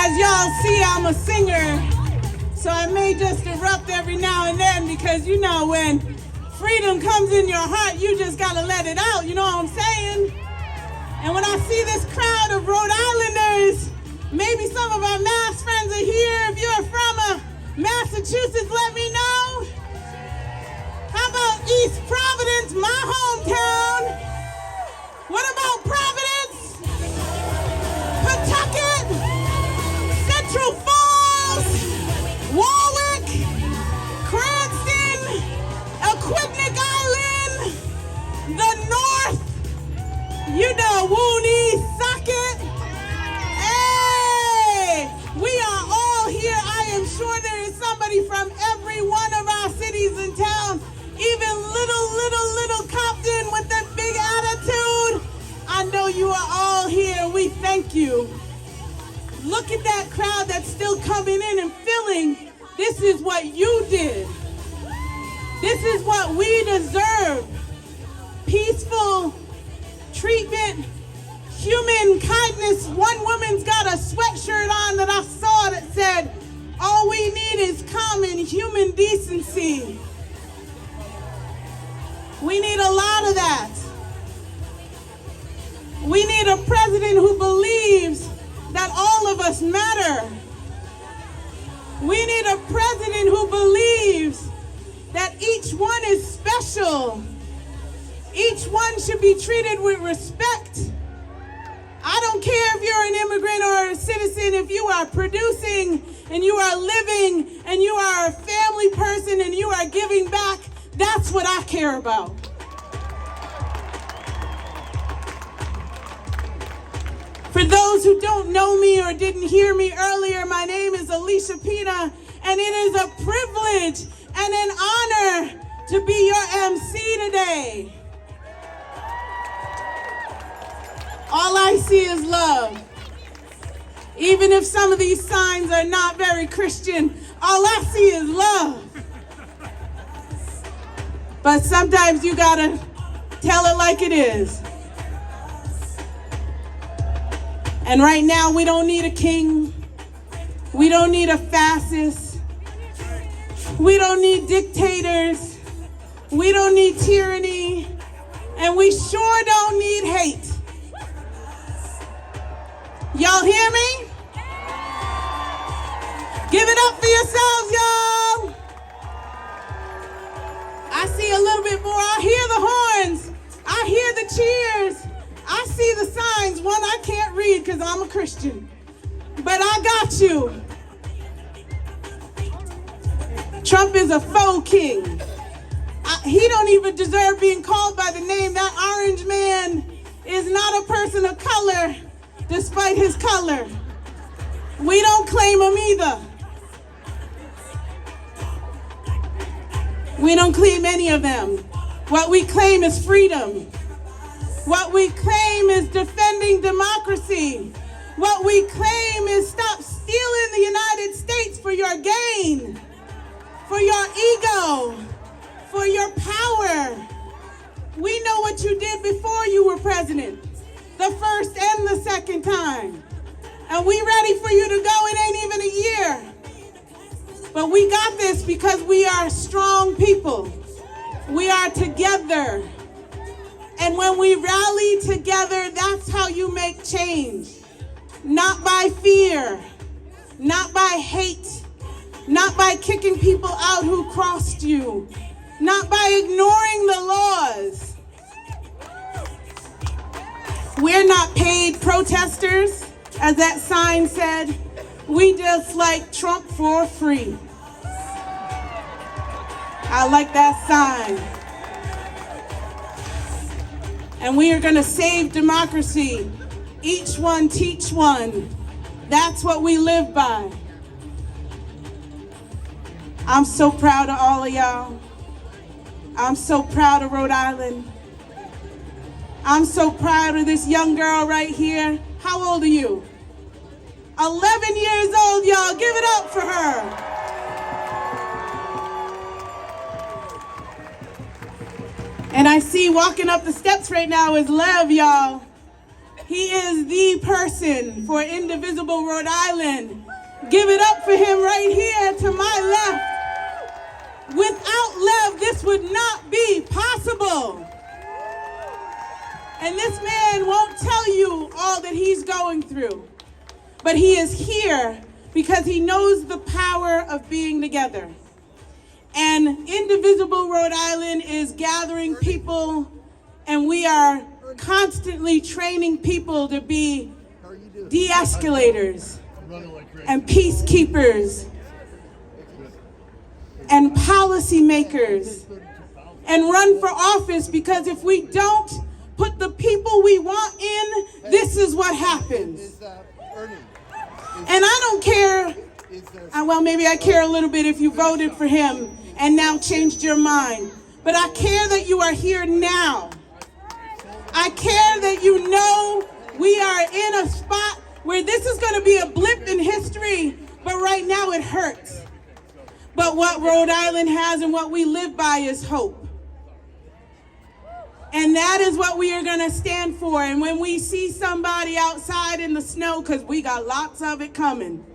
As y'all see, I'm a singer, so I may just erupt every now and then because, you know, when freedom comes in your heart, you just gotta let it out, you know what I'm saying? And when I see this crowd of Rhode Islanders, maybe some of our Mass friends are here. If you're from Massachusetts, let me know. How about East Providence, my hometown? What about Providence? Pawtucket? Central Falls? Warwick? Cranston? Aquidneck Island? The North? You know, Wooney, Socket? Hey! We are all here. I am sure there is somebody from every one of our cities and towns, even little Compton with that big attitude. I know you are all here. We thank you. Look at that crowd that's still coming in and filling. This is what you did. This is what we deserve. Peaceful treatment, human kindness. One woman's got a sweatshirt on that I saw that said, all we need is common human decency. We need a lot of that. We need a president who believes that all of us matter. We need a president who believes that each one is special. Each one should be treated with respect. I don't care if you're an immigrant or a citizen, if you are producing and you are living and you are a family person and you are giving back, that's what I care about. For those who don't know me or didn't hear me earlier, my name is Alisha Pina, and it is a privilege and an honor to be your MC today. All I see is love. Even if some of these signs are not very Christian, all I see is love. But sometimes you gotta tell it like it is. And right now, we don't need a king. We don't need a fascist. We don't need dictators. We don't need tyranny. And we sure don't need hate. Y'all hear me? Give it up for yourselves, y'all. I see a little bit more. I hear the horns. I hear the cheers. I see the signs. One I can't read because I'm a Christian. But I got you. Trump is a faux king. He don't even deserve being called by the name. That orange man is not a person of color, despite his color. We don't claim him either. We don't claim any of them. What we claim is freedom. What we claim is defending democracy. What we claim is stop stealing the United States for your gain, for your ego, for your power. We know what you did before you were president, the first and the second time. And we ready for you to go. It ain't even a year. But we got this because we are strong people. We are together. And when we rally together, that's how you make change. Not by fear, not by hate, not by kicking people out who crossed you, not by ignoring the laws. We're not paid protesters, as that sign said. We just like Trump for free. I like that sign. And we are going to save democracy. Each one teach one. That's what we live by. I'm so proud of all of y'all. I'm so proud of Rhode Island. I'm so proud of this young girl right here. How old are you? 11 years old, y'all. Give it up for her. And I see walking up the steps right now is Lev, y'all. He is the person for indivisible Rhode Island. Give it up for him right here to my left. Without love, this would not be possible. And this man won't tell you all that he's going through, but he is here because he knows the power of being together. And indivisible Rhode Island is gathering people, and we are constantly training people to be de-escalators and peacekeepers and policymakers and run for office, because if we don't put the people we want in, this is what happens. And I don't care, well, maybe I care a little bit if you voted for him and now changed your mind, but I care that you are here now. I care that you know we are in a spot where this is going to be a blip in history, but right now it hurts. But what Rhode Island has and what we live by is hope. And that is what we are going to stand for. And when we see somebody outside in the snow, because we got lots of it coming,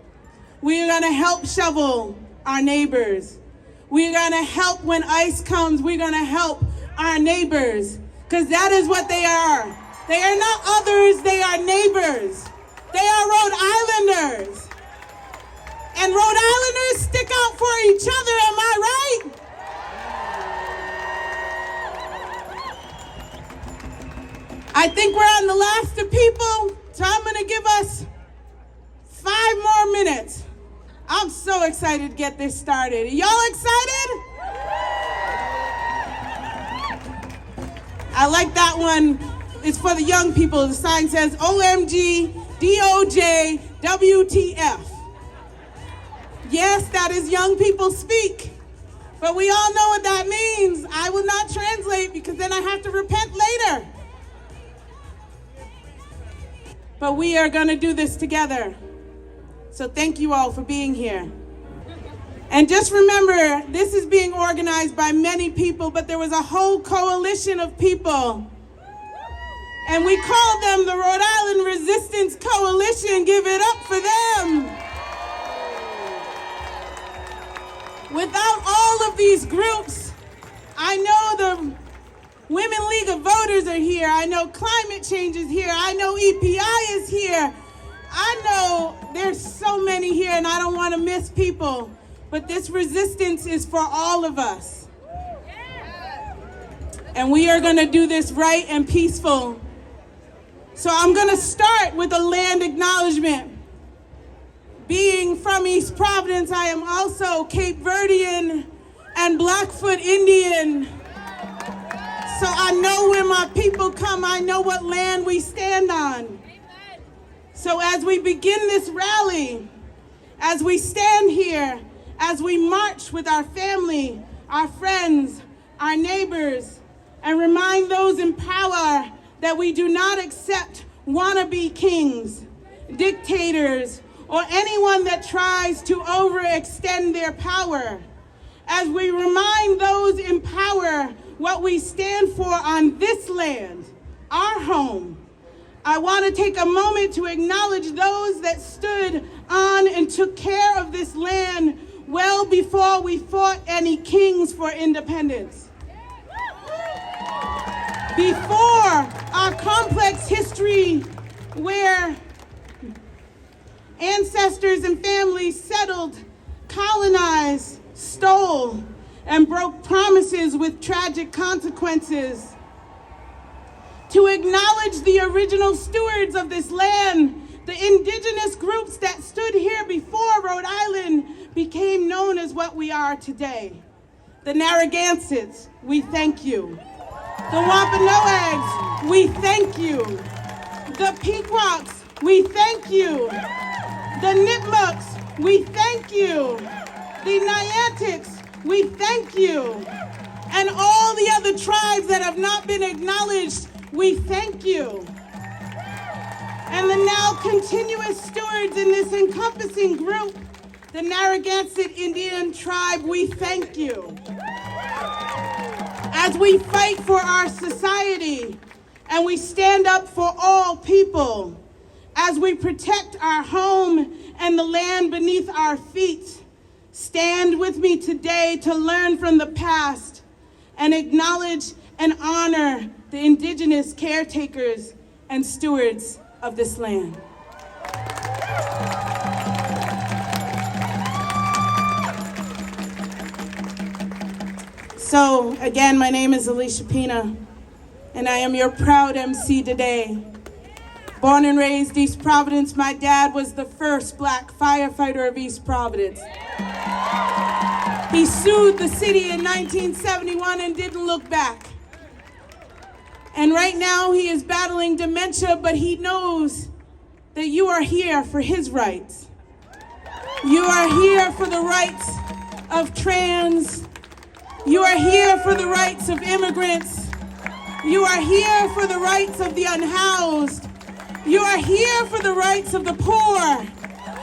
we are going to help shovel our neighbors. We're going to help when ice comes. We're going to help our neighbors, because that is what they are. They are not others, they are neighbors. They are Rhode Islanders. And Rhode Islanders stick out for each other, am I right? I think we're on the last of people, so I'm going to give us 5 more minutes. I'm so excited to get this started. Are y'all excited? I like that one. It's for the young people. The sign says OMG, DOJ, WTF. Yes, that is young people speak. But we all know what that means. I will not translate because then I have to repent later. But we are going to do this together. So thank you all for being here. And just remember, this is being organized by many people, but there was a whole coalition of people. And we called them the Rhode Island Resistance Coalition. Give it up for them. Without all of these groups, I know the Women League of Voters are here. I know climate change is here. I know EPI is here. I know there's so many here, and I don't want to miss people. But this resistance is for all of us. And we are going to do this right and peaceful. So I'm going to start with a land acknowledgement. Being from East Providence, I am also Cape Verdean and Blackfoot Indian. So I know where my people come. I know what land we stand on. So as we begin this rally, as we stand here, as we march with our family, our friends, our neighbors, and remind those in power that we do not accept wannabe kings, dictators, or anyone that tries to overextend their power. As we remind those in power what we stand for on this land, our home, I want to take a moment to acknowledge those that stood on and took care of this land well before we fought any kings for independence. Before our complex history where ancestors and families settled, colonized, stole, and broke promises with tragic consequences. To acknowledge the original stewards of this land, the indigenous groups that stood here before Rhode Island became known as what we are today. The Narragansetts, we thank you. The Wampanoags, we thank you. The Pequots, we thank you. The Nipmucks, we thank you. The Niantics, we thank you. And all the other tribes that have not been acknowledged, we thank you. And the now continuous stewards in this encompassing group, the Narragansett Indian tribe, we thank you. As we fight for our society, and we stand up for all people as we protect our home and the land beneath our feet. Stand with me today to learn from the past and acknowledge and honor the indigenous caretakers and stewards of this land. So again, my name is Alisha Pina, and I am your proud MC today. Born and raised East Providence, my dad was the first Black firefighter of East Providence. He sued the city in 1971 and didn't look back. And right now he is battling dementia, but he knows that you are here for his rights. You are here for the rights of trans. You are here for the rights of immigrants. You are here for the rights of the unhoused. You are here for the rights of the poor.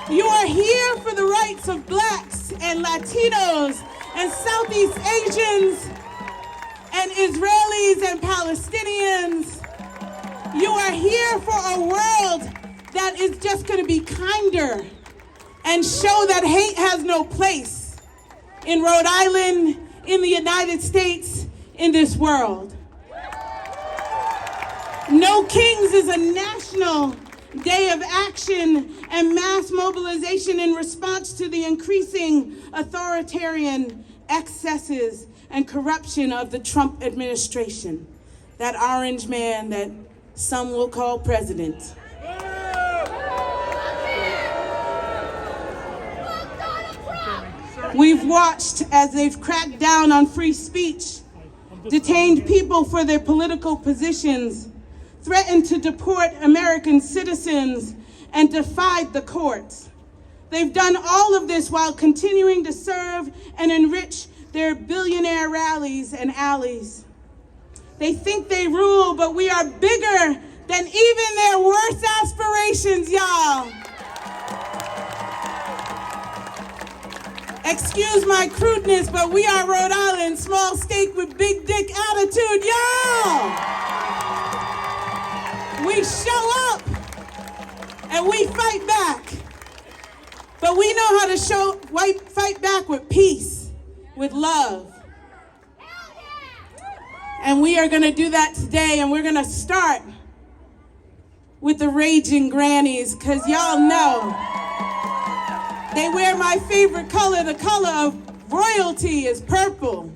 You are here for the rights of Blacks and Latinos and Southeast Asians and Israelis and Palestinians. You are here for a world that is just going to be kinder and show that hate has no place in Rhode Island, in the United States, in this world. No Kings is a national day of action and mass mobilization in response to the increasing authoritarian excesses and corruption of the Trump administration, that orange man that some will call president. We've watched as they've cracked down on free speech, detained people for their political positions, threatened to deport American citizens, and defied the courts. They've done all of this while continuing to serve and enrich their billionaire rallies and alleys. They think they rule, but we are bigger than even their worst aspirations, y'all. Excuse my crudeness, but we are Rhode Island, small state with big dick attitude, y'all. We show up and we fight back. But we know how to fight back with peace, with love. And we are gonna do that today, and we're gonna start with the raging Grannies, because y'all know they wear my favorite color. The color of royalty is purple.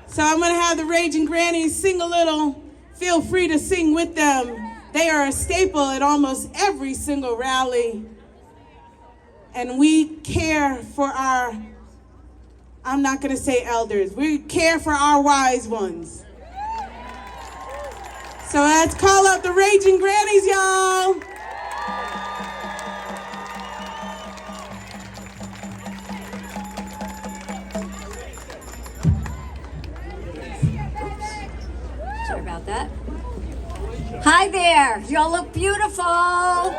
So I'm gonna have the raging Grannies sing a little. Feel free to sing with them. They are a staple at almost every single rally. And we care for our, I'm not gonna say elders, we care for our wise ones. So let's call up the raging Grannies, y'all. Sorry about that. Hi there, y'all look beautiful.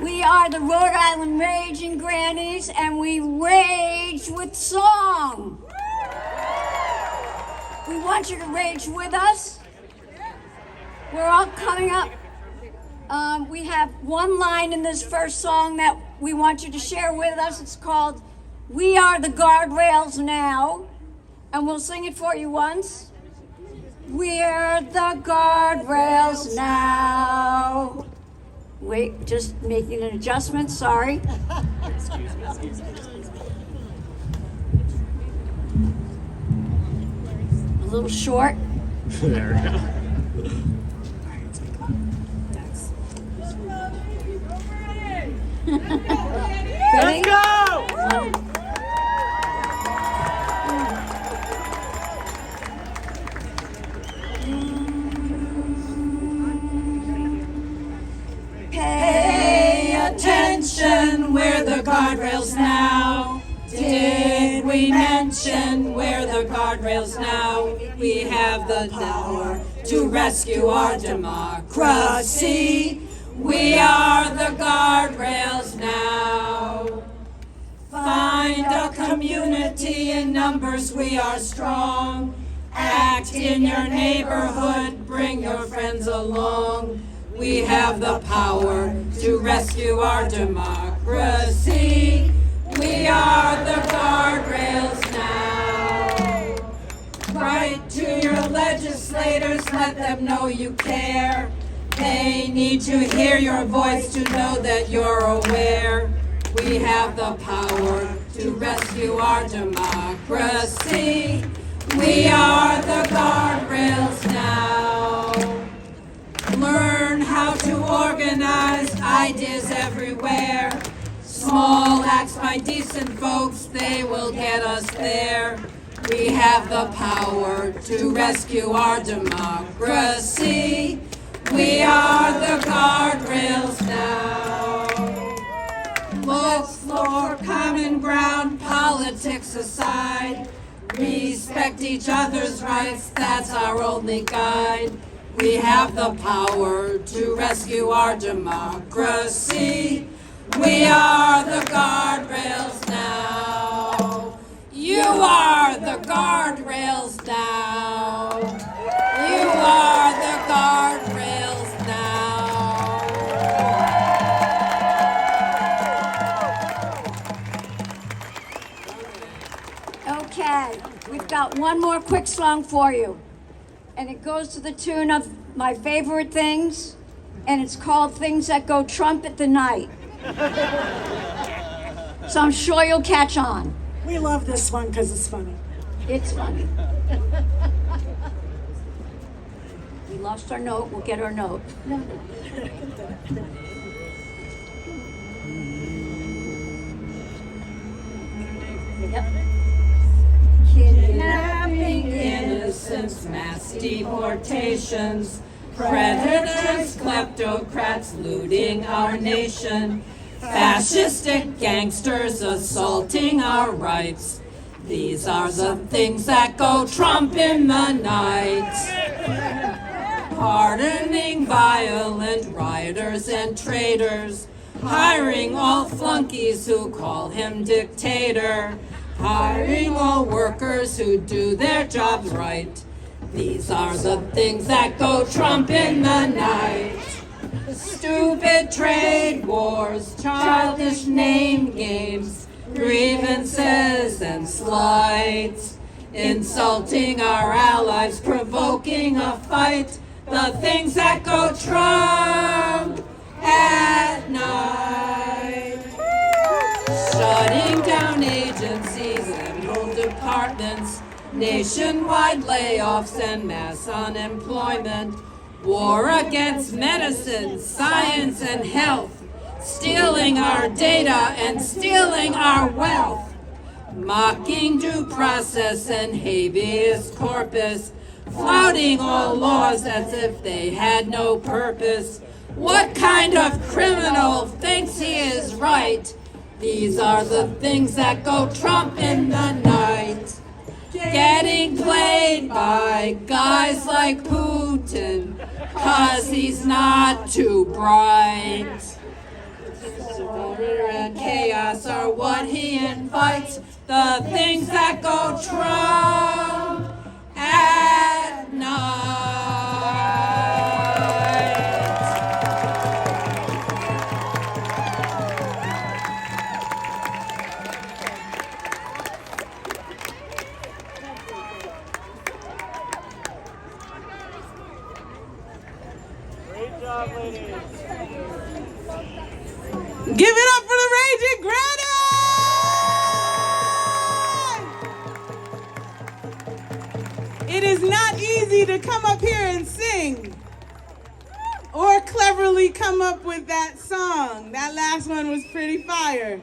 We are the Rhode Island Raging Grannies, and we rage with song. We want you to rage with us. We're all coming up. We have one line in this first song that we want you to share with us. It's called "We Are the Guardrails Now," and we'll sing it for you once. We're the guardrails now. Wait, just making an adjustment, sorry. A little short. There we go. Ready? Let's go! Pay attention, we're the guardrails now. Did we mention we're the guardrails now? We have the power to rescue our democracy. We are the guardrails now. Find a community in numbers, we are strong. Act act in your neighborhood, bring your friends along. We have the power to rescue our democracy. We are the guardrails now. Write to your legislators, let them know you care. They need to hear your voice to know that you're aware. We have the power to rescue our democracy. We are the guardrails now. Learn how to organize, ideas everywhere. Small acts by decent folks, they will get us there. We have the power to rescue our democracy. We are the guardrails now. Look for common ground, politics aside. Respect each other's rights, that's our only guide. We have the power to rescue our democracy. We are the guardrails now. You are the guardrails now. You are the guardrails now. Okay, we've got one more quick song for you. And it goes to the tune of my favorite things, and it's called Things That Go Trump at the Night. So I'm sure you'll catch on. We love this one because it's funny. It's funny. We lost our note, we'll get our note. Yep. Kidnapping innocents, mass deportations, predators, kleptocrats looting our nation, fascistic gangsters assaulting our rights. These are the things that go Trump in the night. Pardoning violent rioters and traitors, hiring all flunkies who call him dictator, hiring all workers who do their jobs right. These are the things that go Trump in the night. Stupid trade wars, childish name games, grievances and slights, insulting our allies, provoking a fight. The things that go Trump at night. Shutting down agencies and whole departments, nationwide layoffs and mass unemployment, war against medicine, science, and health, stealing our data and stealing our wealth, mocking due process and habeas corpus, flouting all laws as if they had no purpose. What kind of criminal thinks he is right? These are the things that go Trump in the night. Getting played by guys like Putin, 'cause he's not too bright. Disorder and chaos are what he invites. The things that go Trump at night. Give it up for the Raging Grannies! It is not easy to come up here and sing or cleverly come up with that song. That last one was pretty fire.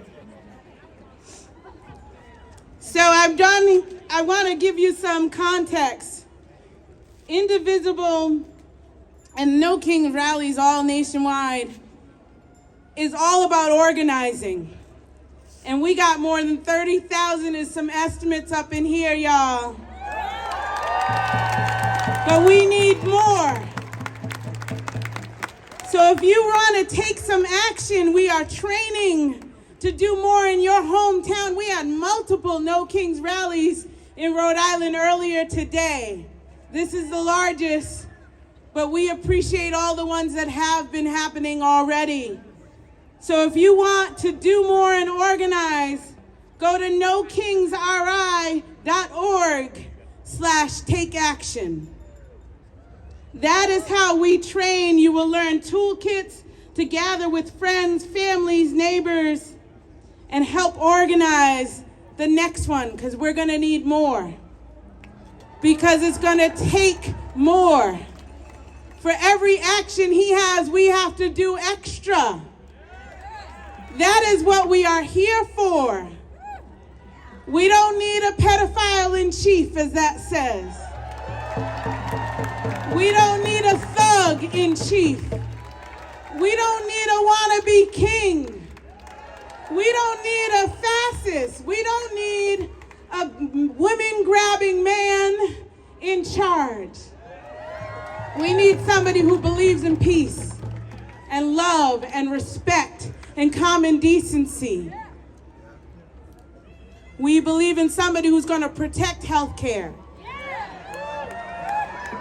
So I want to give you some context. Indivisible and No King rallies all nationwide is all about organizing. And we got more than 30,000 is some estimates up in here, y'all. But we need more. So if you want to take some action, we are training to do more in your hometown. We had multiple No Kings rallies in Rhode Island earlier today. This is the largest, but we appreciate all the ones that have been happening already. So if you want to do more and organize, go to nokingsri.org/takeaction. That is how we train. You will learn toolkits to gather with friends, families, neighbors, and help organize the next one, because we're going to need more. Because it's going to take more. For every action he has, we have to do extra. That is what we are here for. We don't need a pedophile in chief, as that says. We don't need a thug in chief. We don't need a wannabe king. We don't need a fascist. We don't need a women-grabbing man in charge. We need somebody who believes in peace and love and respect and common decency. We believe in somebody who's going to protect health care.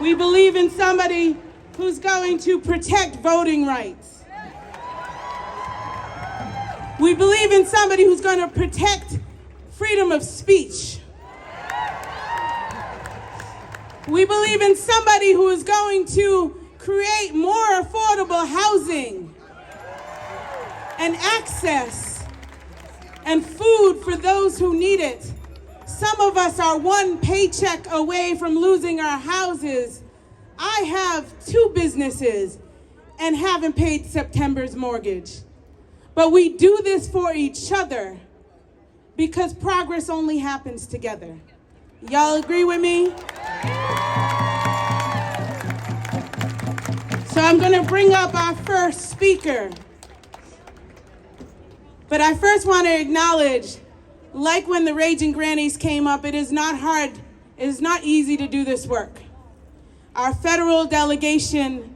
We believe in somebody who's going to protect voting rights. We believe in somebody who's going to protect freedom of speech. We believe in somebody who is going to create more affordable housing and access and food for those who need it. Some of us are one paycheck away from losing our houses. I have 2 businesses and haven't paid September's mortgage. But we do this for each other because progress only happens together. Y'all agree with me? So I'm going to bring up our first speaker. But I first want to acknowledge, like when the Raging Grannies came up, it is not hard, it is not easy to do this work. Our federal delegation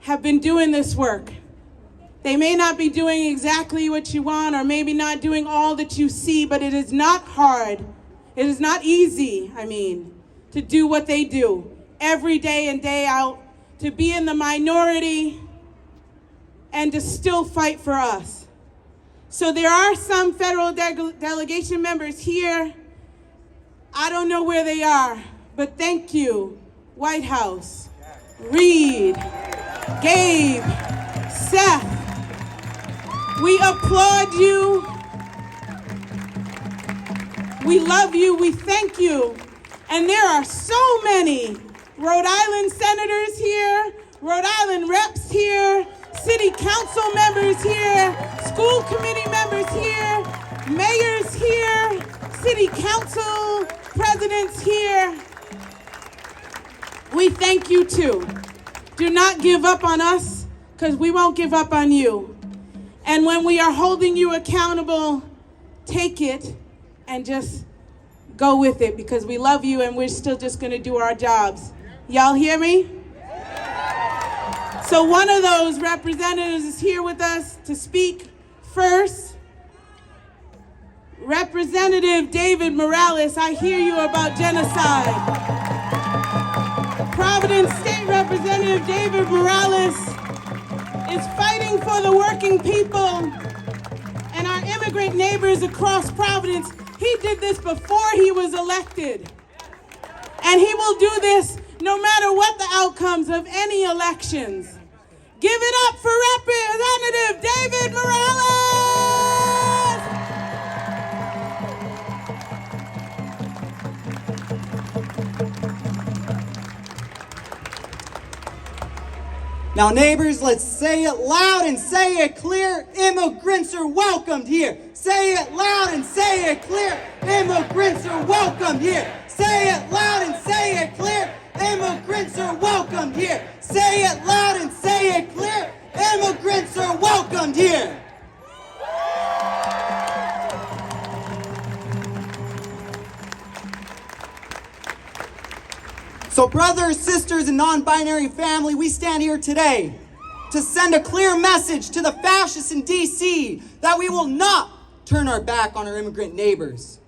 have been doing this work. They may not be doing exactly what you want, or maybe not doing all that you see, but it is not hard. It is not easy, to do what they do every day and day out, to be in the minority and to still fight for us. So there are some federal delegation members here. I don't know where they are, but thank you, White House, Reed, Gabe, Seth. We applaud you. We love you. We thank you. And there are so many Rhode Island senators here, Rhode Island reps here, city council members here, school committee members here, mayors here, city council presidents here. We thank you too. Do not give up on us, because we won't give up on you. And when we are holding you accountable, take it and just go with it, because we love you and we're still just going to do our jobs. Y'all hear me? So one of those representatives is here with us to speak first. Representative David Morales, I hear you about genocide. Providence State Representative David Morales is fighting for the working people and our immigrant neighbors across Providence. He did this before he was elected. And he will do this no matter what the outcomes of any elections. Give it up for Representative David Morales! Now neighbors, let's say it loud and say it clear. Immigrants are welcomed here. Say it loud and say it clear. Immigrants are welcomed here. Say it loud and say it clear. Immigrants are welcomed here. Say it loud and say it clear. Immigrants are welcomed here. So brothers, sisters, and non-binary family, we stand here today to send a clear message to the fascists in D.C. that we will not turn our back on our immigrant neighbors.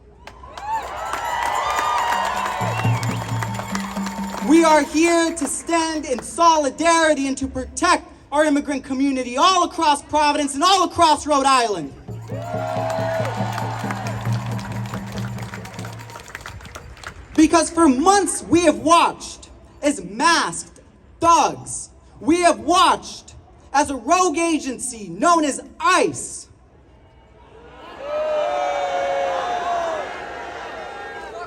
We are here to stand in solidarity and to protect our immigrant community all across Providence and all across Rhode Island. Because for months we have watched as masked thugs, we have watched as a rogue agency known as ICE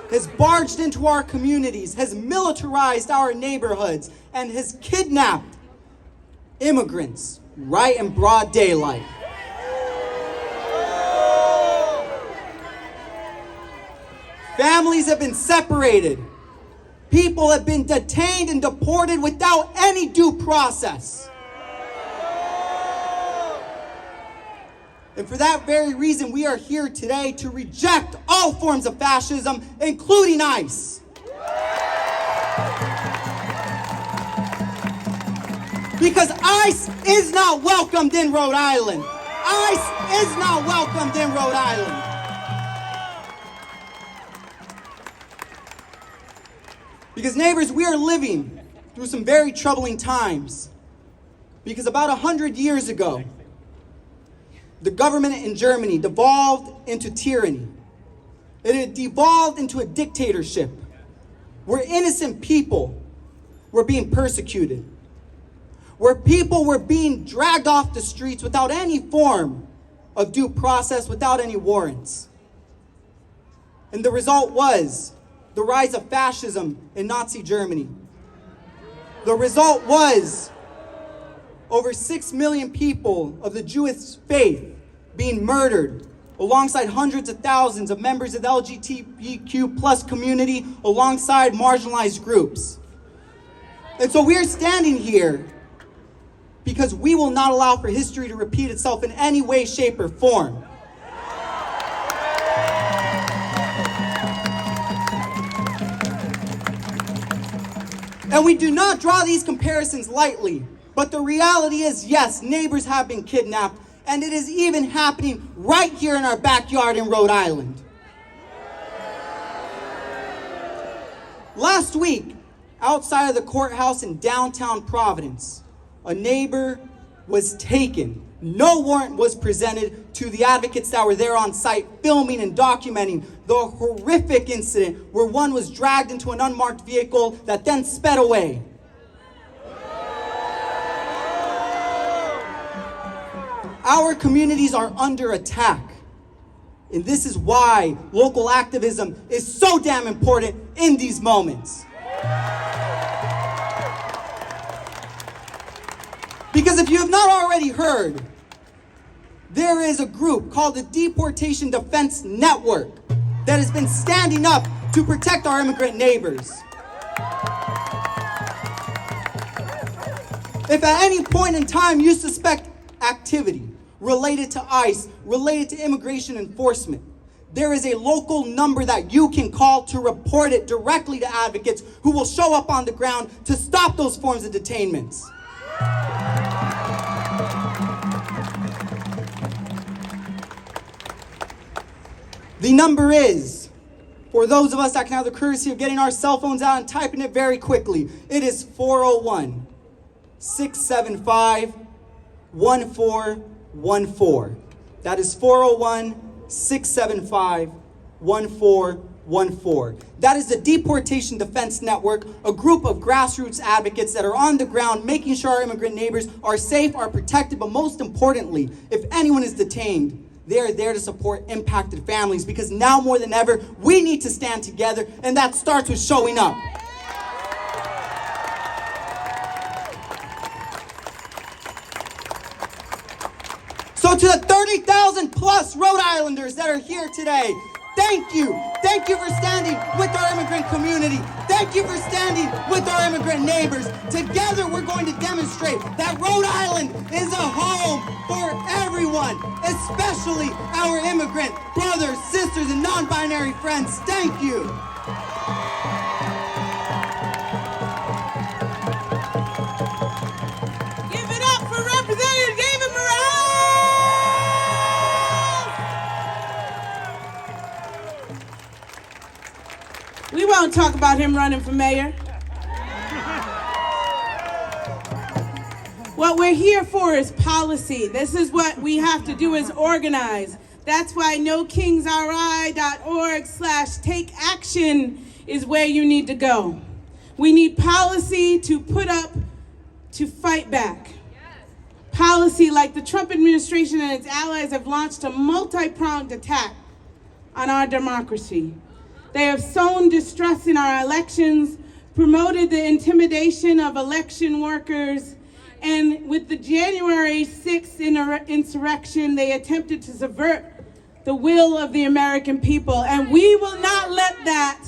has barged into our communities, has militarized our neighborhoods, and has kidnapped immigrants right in broad daylight. Families have been separated. People have been detained and deported without any due process. And for that very reason, we are here today to reject all forms of fascism, including ICE. Because ICE is not welcomed in Rhode Island. ICE is not welcomed in Rhode Island. Because neighbors, we are living through some very troubling times. Because about 100 years ago, the government in Germany devolved into tyranny. It devolved into a dictatorship where innocent people were being persecuted, where people were being dragged off the streets without any form of due process, without any warrants. And the result was the rise of fascism in Nazi Germany. The result was over 6 million people of the Jewish faith being murdered, alongside hundreds of thousands of members of the LGBTQ plus community, alongside marginalized groups. And so we're standing here because we will not allow for history to repeat itself in any way, shape, or form. And we do not draw these comparisons lightly, but the reality is, yes, neighbors have been kidnapped, and it is even happening right here in our backyard in Rhode Island. Last week, outside of the courthouse in downtown Providence, a neighbor was taken. No warrant was presented to the advocates that were there on site filming and documenting the horrific incident where one was dragged into an unmarked vehicle that then sped away. Our communities are under attack. And this is why local activism is so damn important in these moments. Because if you have not already heard, there is a group called the Deportation Defense Network that has been standing up to protect our immigrant neighbors. If at any point in time you suspect activity related to ICE, related to immigration enforcement, there is a local number that you can call to report it directly to advocates who will show up on the ground to stop those forms of detainments. The number is, for those of us that can have the courtesy of getting our cell phones out and typing it very quickly, it is 401-675-1414. That is 401-675-1414. That is the Deportation Defense Network, a group of grassroots advocates that are on the ground making sure our immigrant neighbors are safe, are protected, but most importantly, if anyone is detained, they are there to support impacted families, because now more than ever, we need to stand together, and that starts with showing up. So to the 30,000 plus Rhode Islanders that are here today, thank you. Thank you for standing with our immigrant community. Thank you for standing with our immigrant neighbors. Together, we're going to demonstrate that Rhode Island is a home for everyone, especially our immigrant brothers, sisters, and non-binary friends. Thank you. Give it up for Representative David Morales! We won't talk about him running for mayor. What we're here for is policy. This is what we have to do is organize. That's why nokingsri.org/take-action is where you need to go. We need policy to put up, to fight back. Policy like the Trump administration and its allies have launched a multi-pronged attack on our democracy. They have sown distrust in our elections, promoted the intimidation of election workers, and with the January 6th insurrection, they attempted to subvert the will of the American people, and we will not let that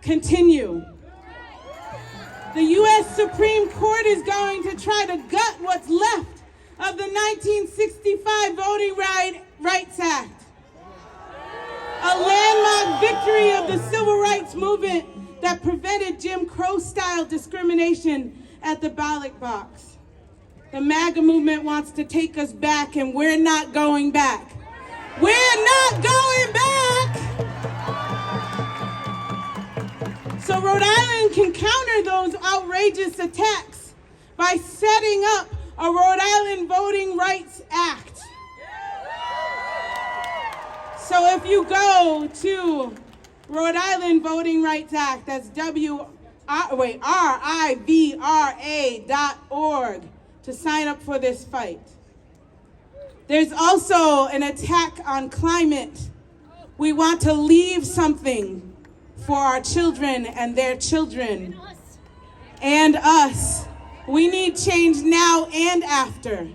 continue. The U.S. Supreme Court is going to try to gut what's left of the 1965 Voting Rights Act, a landmark victory of the civil rights movement that prevented Jim Crow-style discrimination at the ballot box. The MAGA movement wants to take us back, and we're not going back. We're not going back! So Rhode Island can counter those outrageous attacks by setting up a Rhode Island Voting Rights Act. So if you go to Rhode Island Voting Rights Act, that's RIVRA.org, to sign up for this fight. There's also an attack on climate. We want to leave something for our children and their children and us. We need change now and after.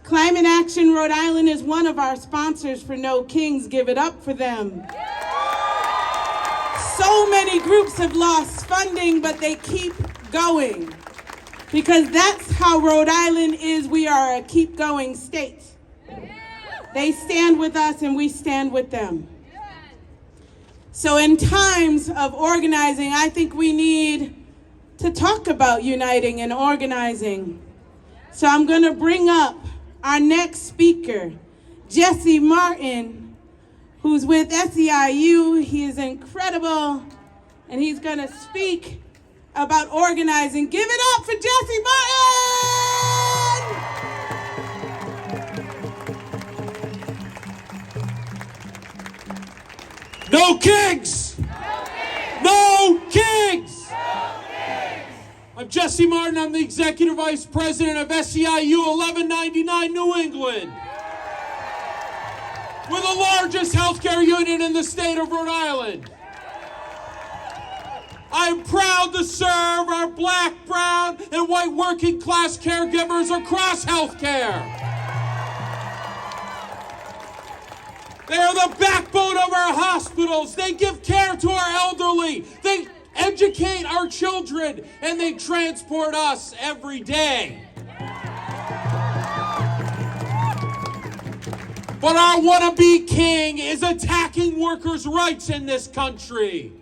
Climate Action Rhode Island is one of our sponsors for No Kings. Give it up for them. So many groups have lost funding, but they keep going. Because that's how Rhode Island is. We are a keep going state. They stand with us and we stand with them. So in times of organizing, I think we need to talk about uniting and organizing. So I'm going to bring up our next speaker, Jesse Martin, who's with SEIU. He is incredible, and he's going to speak about organizing. Give it up for Jesse Martin! No kings! No kings! I'm Jesse Martin. I'm the Executive Vice President of SEIU 1199 New England. We're the largest healthcare union in the state of Rhode Island. I'm proud to serve our black, brown, and white working class caregivers across healthcare. They are the backbone of our hospitals. They give care to our elderly. They educate our children, and they transport us every day. But our wannabe king is attacking workers' rights in this country.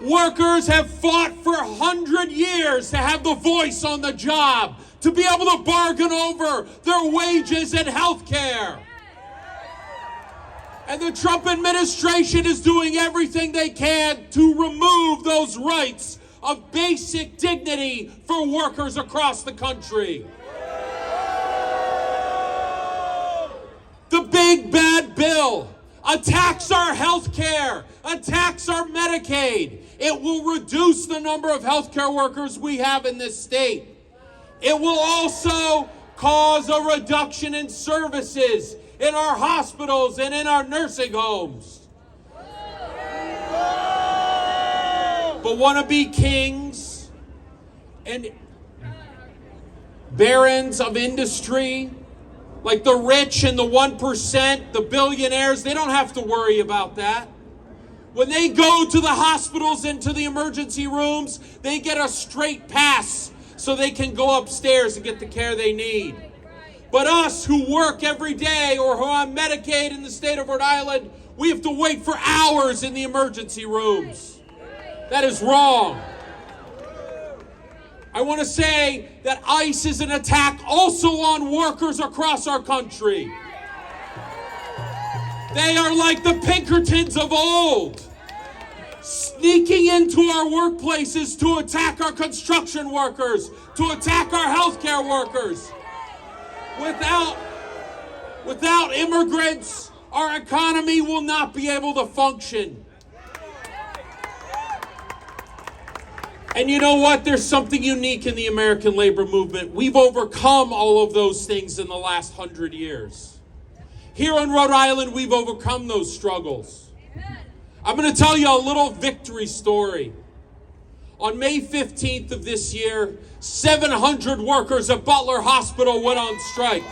Workers have fought for 100 years to have the voice on the job, to be able to bargain over their wages and health care. And the Trump administration is doing everything they can to remove those rights of basic dignity for workers across the country. The big bad bill attacks our health care, attacks our Medicaid. It will reduce the number of healthcare workers we have in this state. It will also cause a reduction in services in our hospitals and in our nursing homes. But wannabe kings and barons of industry, like the rich and the 1%, the billionaires, they don't have to worry about that. When they go to the hospitals and to the emergency rooms, they get a straight pass so they can go upstairs and get the care they need. But us who work every day or who are on Medicaid in the state of Rhode Island, we have to wait for hours in the emergency rooms. That is wrong. I want to say that ICE is an attack also on workers across our country. They are like the Pinkertons of old. sneaking into our workplaces to attack our construction workers, to attack our healthcare workers. Without immigrants, our economy will not be able to function. And you know what? There's something unique in the American labor movement. We've overcome all of those things in the last 100 years. Here in Rhode Island, we've overcome those struggles. I'm going to tell you a little victory story. On May 15th of this year, 700 workers at Butler Hospital went on strike.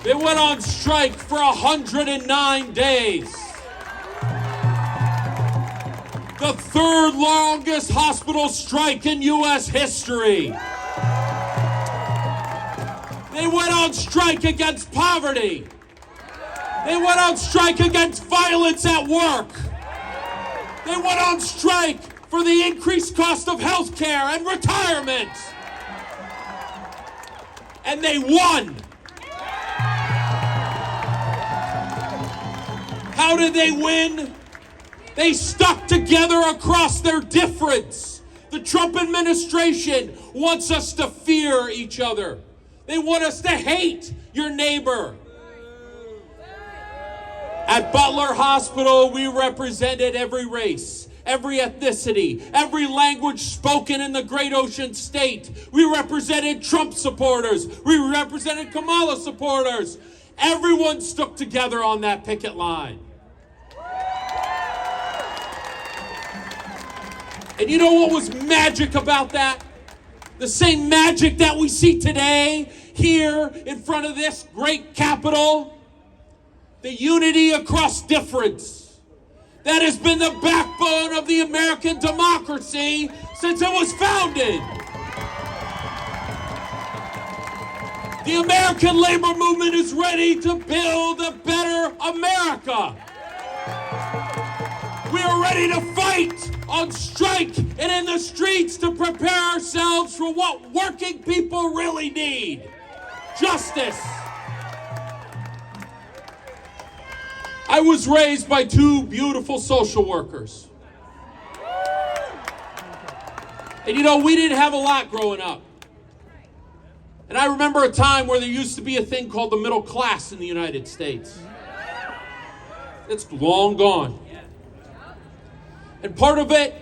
They went on strike for 109 days. The third longest hospital strike in U.S. history. They went on strike against poverty. They went on strike against violence at work. They went on strike for the increased cost of health care and retirement. And they won. How did they win? They stuck together across their difference. The Trump administration wants us to fear each other. They want us to hate your neighbor. At Butler Hospital, we represented every race, every ethnicity, every language spoken in the Great Ocean State. We represented Trump supporters. We represented Kamala supporters. Everyone stuck together on that picket line. And you know what was magic about that? The same magic that we see today here in front of this great Capitol. The unity across difference. That has been the backbone of the American democracy since it was founded. The American labor movement is ready to build a better America. We are ready to fight on strike and in the streets to prepare ourselves for what working people really need. Justice. I was raised by two beautiful social workers. And you know, we didn't have a lot growing up. And I remember a time where there used to be a thing called the middle class in the United States. It's long gone. And part of it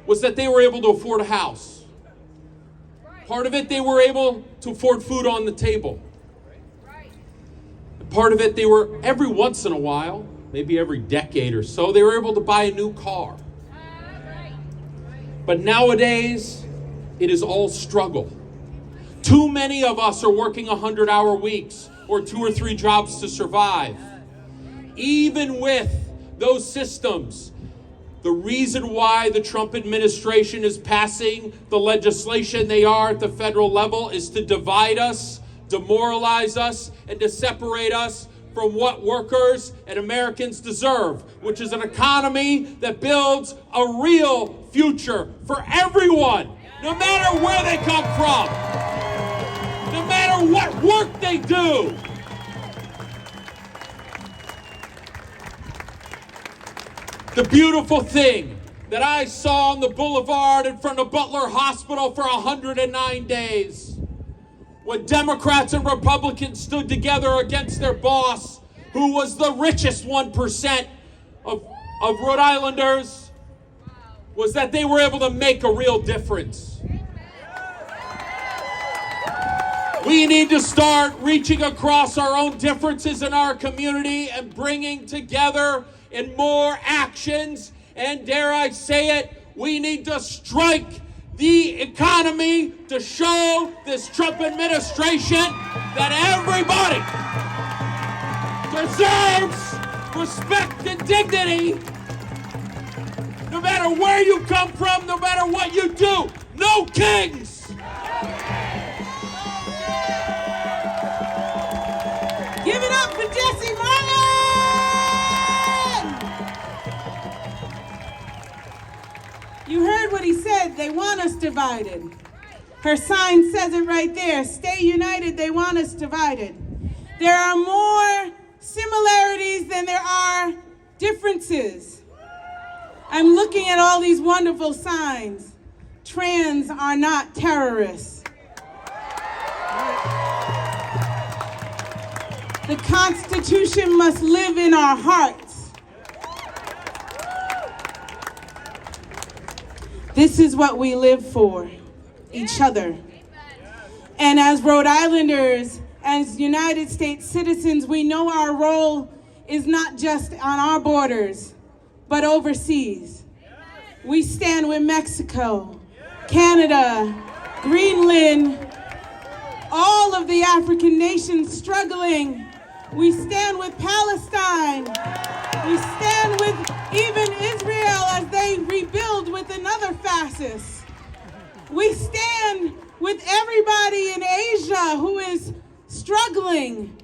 was that they were able to afford a house. Part of it, they were able to afford food on the table. And part of it, they were, every once in a while, maybe every decade or so, they were able to buy a new car. But nowadays, it is all struggle. Too many of us are working 100-hour weeks or 2 or 3 jobs to survive. Even with those systems, the reason why the Trump administration is passing the legislation they are at the federal level is to divide us, demoralize us, and to separate us from what workers and Americans deserve, which is an economy that builds a real future for everyone, no matter where they come from, no matter what work they do. The beautiful thing that I saw on the boulevard in front of Butler Hospital for 109 days, when Democrats and Republicans stood together against their boss, who was the richest 1% of Rhode Islanders, was that they were able to make a real difference. We need to start reaching across our own differences in our community and bringing together in more actions, and dare I say it, we need to strike the economy to show this Trump administration that everybody deserves respect and dignity, no matter where you come from, no matter what you do. No kings! Give it up for Jesse Martin! You heard what he said. They want us divided. Her sign says it right there. Stay united. They want us divided. There are more similarities than there are differences. I'm looking at all these wonderful signs. Trans are not terrorists. The Constitution must live in our hearts. This is what we live for, each other. And as Rhode Islanders, as United States citizens, we know our role is not just on our borders, but overseas. We stand with Mexico, Canada, Greenland, all of the African nations struggling. We stand with Palestine. We stand with even Israel as they rebuild with another fascist. We stand with everybody in Asia who is struggling.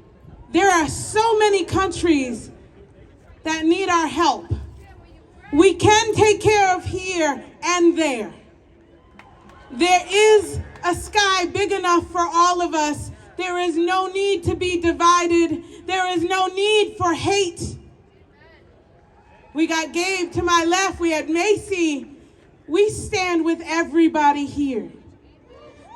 There are so many countries that need our help. We can take care of here and there. There is a sky big enough for all of us. There is no need to be divided. There is no need for hate. We got Gabe to my left. We had Macy. We stand with everybody here.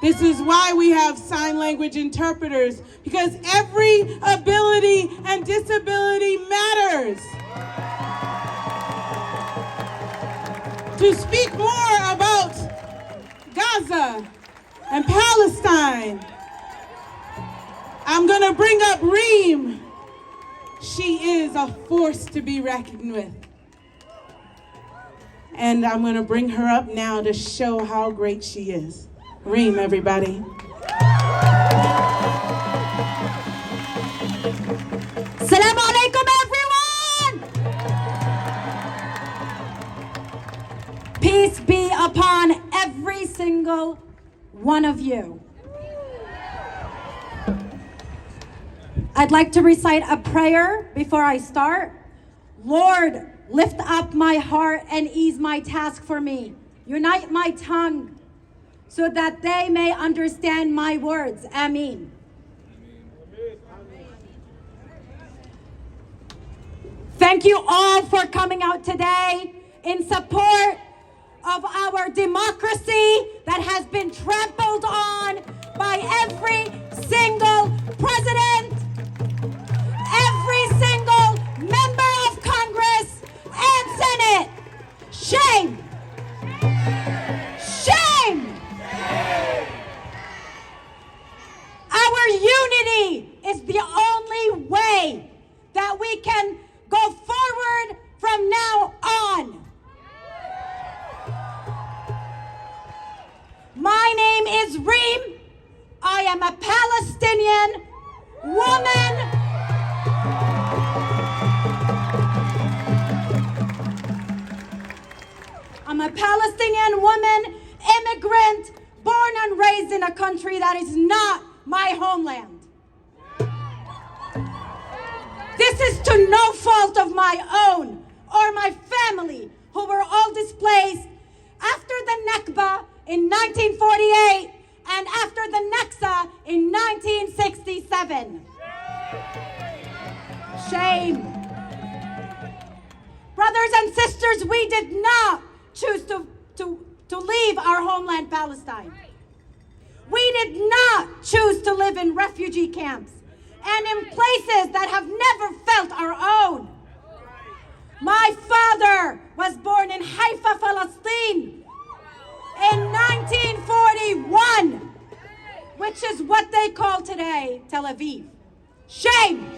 This is why we have sign language interpreters, because every ability and disability matters. To speak more about Gaza and Palestine, I'm gonna bring up Reem. She is a force to be reckoned with. And I'm gonna bring her up now to show how great she is. Reem, everybody. Assalamu alaikum, everyone! Peace be upon every single one of you. I'd like to recite a prayer before I start. Lord, lift up my heart and ease my task for me. Unite my tongue so that they may understand my words. Ameen. Thank you all for coming out today in support of our democracy that has been trampled on by every single president, every single member of Congress and Senate. Shame! Shame! Our unity is the only way that we can go forward from now on. My name is Reem. I am a Palestinian woman. I'm a Palestinian woman, immigrant, born and raised in a country that is not my homeland. This is to no fault of my own or my family, who were all displaced after the Nakba in 1948 and after the Naksa in 1967. Shame. Brothers and sisters, we did not choose to leave our homeland, Palestine. We did not choose to live in refugee camps and in places that have never felt our own. My father was born in Haifa, Palestine in 1941, which is what they call today Tel Aviv. Shame!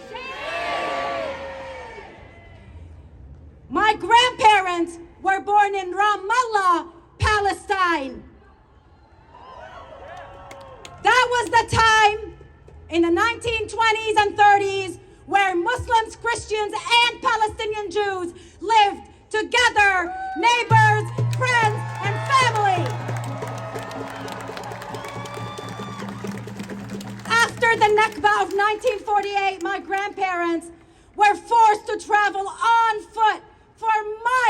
My grandparents were born in Ramallah, Palestine. That was the time in the 1920s and 30s where Muslims, Christians, and Palestinian Jews lived together, neighbors, friends, and family. After the Nakba of 1948, my grandparents were forced to travel on foot for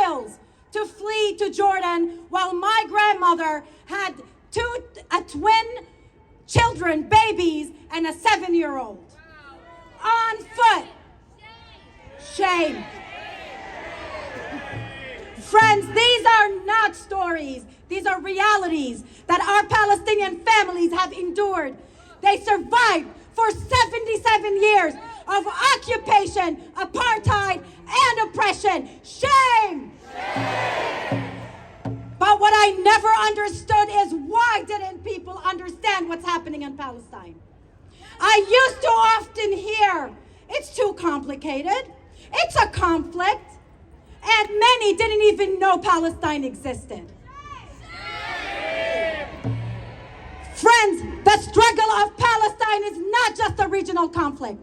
miles to flee to Jordan, while my grandmother had twin children, babies, and a 7-year-old. On foot. Shame. Friends, these are not stories. These are realities that our Palestinian families have endured. They survived for 77 years of occupation, apartheid, and oppression. Shame! But what I never understood is why didn't people understand what's happening in Palestine? I used to often hear, it's too complicated, it's a conflict, and many didn't even know Palestine existed. Friends, the struggle of Palestine is not just a regional conflict.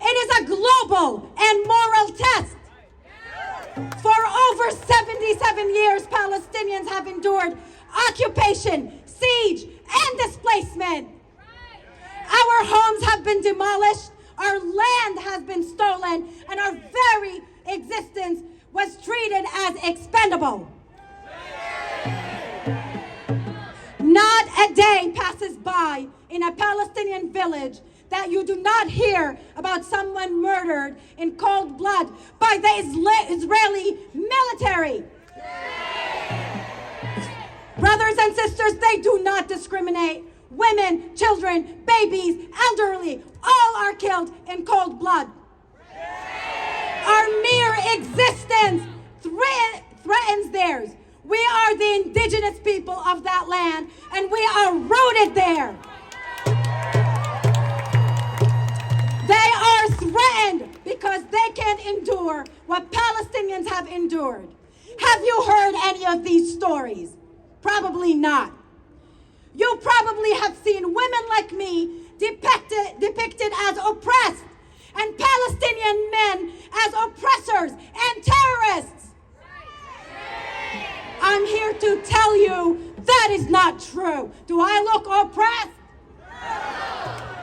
It is a global and moral test. For over 77 years, Palestinians have endured occupation, siege, and displacement. Our homes have been demolished, our land has been stolen, and our very existence was treated as expendable. Not a day passes by in a Palestinian village that you do not hear about someone murdered in cold blood by the Israeli military. Brothers and sisters, they do not discriminate. Women, children, babies, elderly, all are killed in cold blood. Our mere existence threatens theirs. We are the indigenous people of that land, and we are rooted there. They are threatened because they can't endure what Palestinians have endured. Have you heard any of these stories? Probably not. You probably have seen women like me depicted as oppressed, and Palestinian men as oppressors and terrorists. I'm here to tell you that is not true. Do I look oppressed?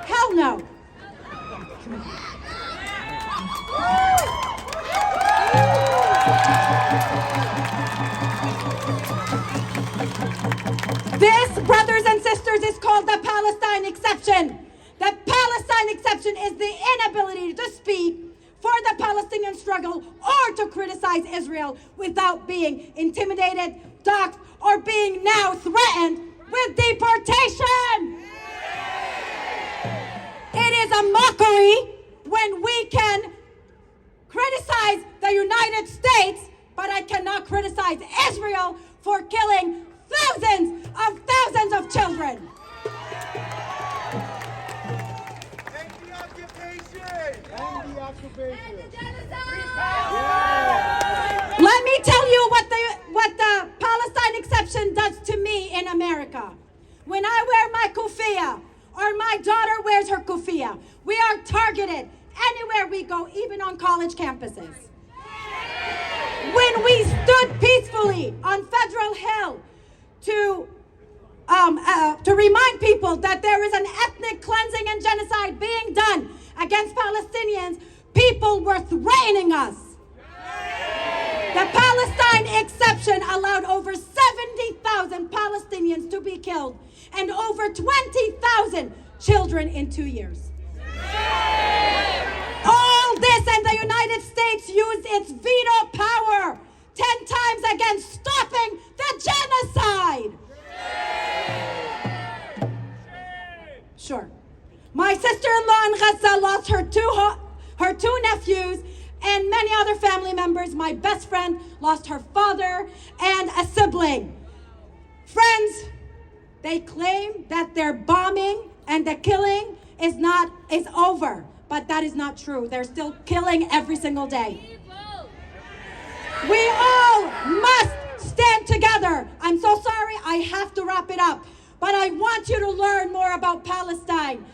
Hell no. This, brothers and sisters, is called the Palestine exception. The Palestine exception is the inability to speak for the Palestinian struggle or to criticize Israel without being intimidated, doxxed, or being now threatened with deportation. It is a mockery when we can criticize the United States, but I cannot criticize Israel for killing thousands of children. Let me tell you what the Palestine exception does to me in America. When I wear my kufiya, or my daughter wears her kufiya, we are targeted anywhere we go, even on college campuses. When we stood peacefully on Federal Hill to remind people that there is an ethnic cleansing and genocide being done against Palestinians, people were threatening us. The Palestine exception allowed over 70,000 Palestinians to be killed and over 20,000 children in 2 years. All this, and the United States used its veto power 10 times against stopping the genocide. Sure. My sister-in-law in Gaza lost her two nephews and many other family members. My best friend lost her father and a sibling. Friends, they claim that their bombing and the killing is over, but that is not true. They're still killing every single day. We all must stand together. I'm so sorry, I have to wrap it up, but I want you to learn more about Palestine.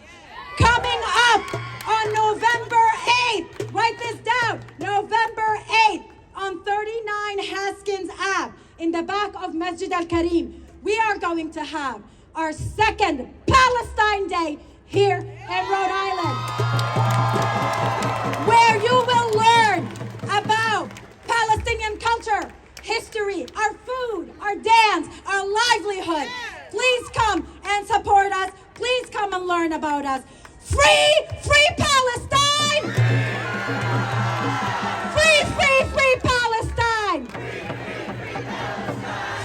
Coming up on November 8th, write this down, November 8th, on 39 Haskins Ave, in the back of Masjid Al-Karim, we are going to have our second Palestine Day here in Rhode Island, where you will learn about Palestinian culture, history, our food, our dance, our livelihood. Please come and support us. Please come and learn about us. Free Palestine! free Palestine!